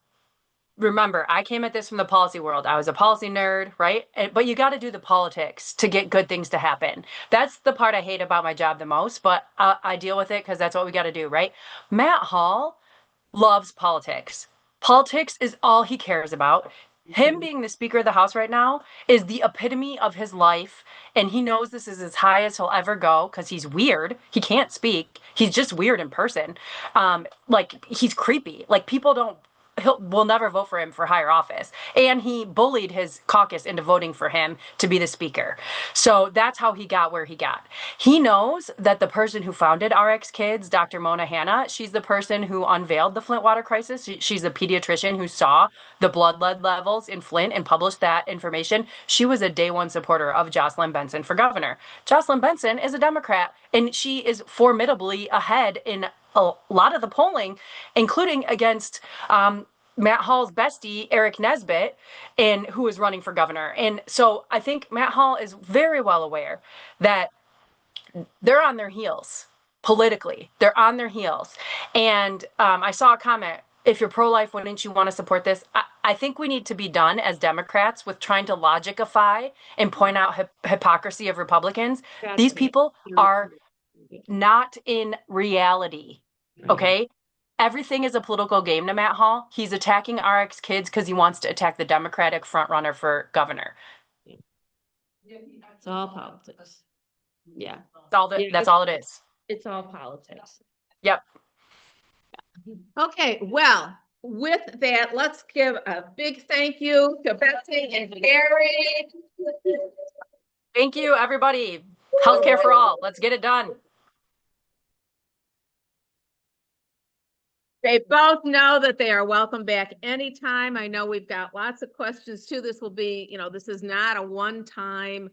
[SPEAKER 6] remember I came at this from the policy world. I was a policy nerd, right? But you got to do the politics to get good things to happen. That's the part I hate about my job the most, but I deal with it because that's what we got to do, right? Matt Hall loves politics. Politics is all he cares about. Him being the Speaker of the House right now is the epitome of his life, and he knows this is as high as he'll ever go because he's weird. He can't speak. He's just weird in person. He's creepy. Like, people don't will never vote for him for higher office. And he bullied his caucus into voting for him to be the speaker. So that's how he got where he got. He knows that the person who founded RX Kids, Dr. Mona Hanna, she's the person who unveiled the Flint water crisis. She's a pediatrician who saw the blood lead levels in Flint and published that information. She was a day one supporter of Jocelyn Benson for governor. Jocelyn Benson is a Democrat, and she is formidably ahead in a lot of the polling, including against Matt Hall's bestie, Eric Nesbitt, who is running for governor. And so I think Matt Hall is very well aware that they're on their heels politically. They're on their heels. And I saw a comment, if you're pro-life, wouldn't you want to support this? I think we need to be done as Democrats with trying to logicify and point out hypocrisy of Republicans. These people are not in reality. Okay? Everything is a political game to Matt Hall. He's attacking RX Kids because he wants to attack the Democratic frontrunner for governor.
[SPEAKER 5] It's all politics. Yeah.
[SPEAKER 6] That's all it is.
[SPEAKER 5] It's all politics.
[SPEAKER 6] Yep.
[SPEAKER 1] Okay, well, with that, let's give a big thank you to Betsy and Carrie.
[SPEAKER 6] Thank you, everybody. Healthcare for all. Let's get it done.
[SPEAKER 1] They both know that they are welcome back anytime. I know we've got lots of questions too. This will be, this is not a one-time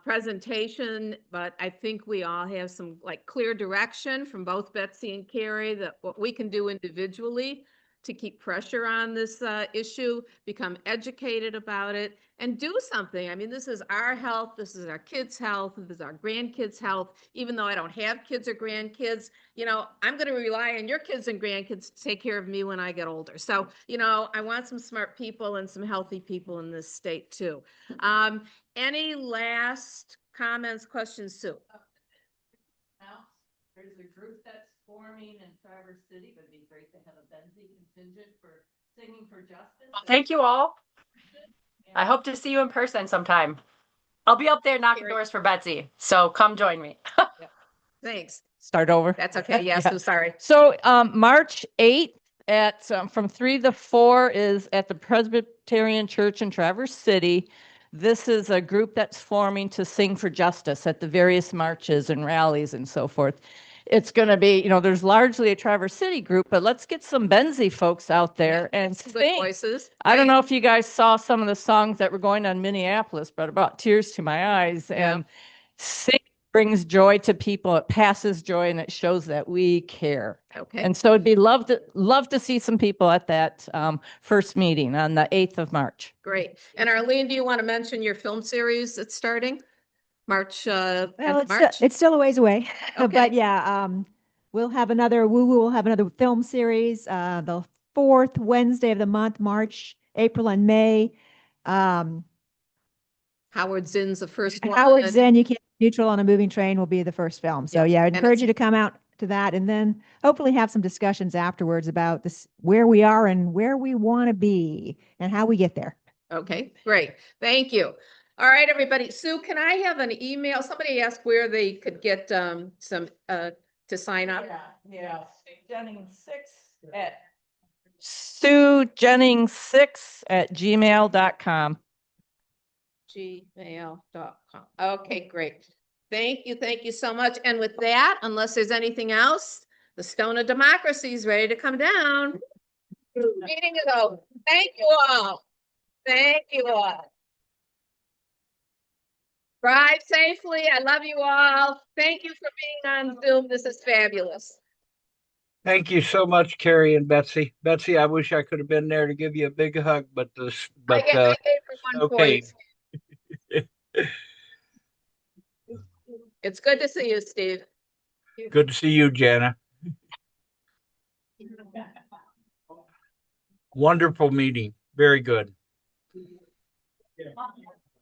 [SPEAKER 1] presentation, but I think we all have some clear direction from both Betsy and Carrie that what we can do individually to keep pressure on this issue, become educated about it, and do something. I mean, this is our health, this is our kids' health, this is our grandkids' health. Even though I don't have kids or grandkids, I'm going to rely on your kids and grandkids to take care of me when I get older. So, I want some smart people and some healthy people in this state too. Any last comments, questions, Sue?
[SPEAKER 5] There's a group that's forming in Traverse City. It would be great to have a Benzie contingent for singing for justice.
[SPEAKER 6] Thank you all. I hope to see you in person sometime. I'll be up there knocking doors for Betsy. So come join me.
[SPEAKER 1] Thanks.
[SPEAKER 10] Start over.
[SPEAKER 1] That's okay. Yes,
[SPEAKER 10] Yeah.
[SPEAKER 1] I'm sorry.
[SPEAKER 10] So March 8th at from 3 to 4 is at the Presbyterian Church in Traverse City. This is a group that's forming to sing for justice at the various marches and rallies and so forth. It's going to be, there's largely a Traverse City group, but let's get some Benzie folks out there and
[SPEAKER 1] Good
[SPEAKER 10] sing.
[SPEAKER 1] voices.
[SPEAKER 10] I don't know if you guys saw some of the songs that were going on in Minneapolis, but it brought tears to my eyes. And sing brings joy to people. It passes joy, and it shows that we care.
[SPEAKER 1] Okay.
[SPEAKER 10] And so it'd be love to see some people at that first meeting on the 8th of March.
[SPEAKER 1] Great. And Arlene, do you want to mention your film series that's starting? March,
[SPEAKER 8] Well,
[SPEAKER 1] March?
[SPEAKER 8] it's still a ways away,
[SPEAKER 1] Okay.
[SPEAKER 8] but yeah, we'll have another we'll have another film series, the 4th Wednesday of the month, March, April, and May.
[SPEAKER 1] Howard Zinn's the first one.
[SPEAKER 8] Howard Zinn, You Can't Be Neutral on a Moving Train will be the first film. So yeah, I'd
[SPEAKER 1] And
[SPEAKER 8] encourage you to come out to that, and then hopefully have some discussions afterwards about this, where we are and where we want to be and how we get there.
[SPEAKER 1] Okay, great. Thank you. All right, everybody. Sue, can I have an email? Somebody asked where they could get some to sign up.
[SPEAKER 10] Yeah. Sue Jennings 6 at gmail.com.
[SPEAKER 1] gmail.com. Okay, great. Thank you so much. And with that, unless there's anything else, the stone of democracy is ready to come down. Meeting is over. Thank you all. Thank you all. Drive safely. I love you all. Thank you for being on Zoom. This is fabulous.
[SPEAKER 3] Thank you so much, Carrie and Betsy. Betsy, I wish I could have been there to give you a big hug, but
[SPEAKER 1] I gave her one
[SPEAKER 3] okay.
[SPEAKER 1] point. It's good to see you, Steve.
[SPEAKER 3] Good to see you, Jana. Wonderful meeting. Very good.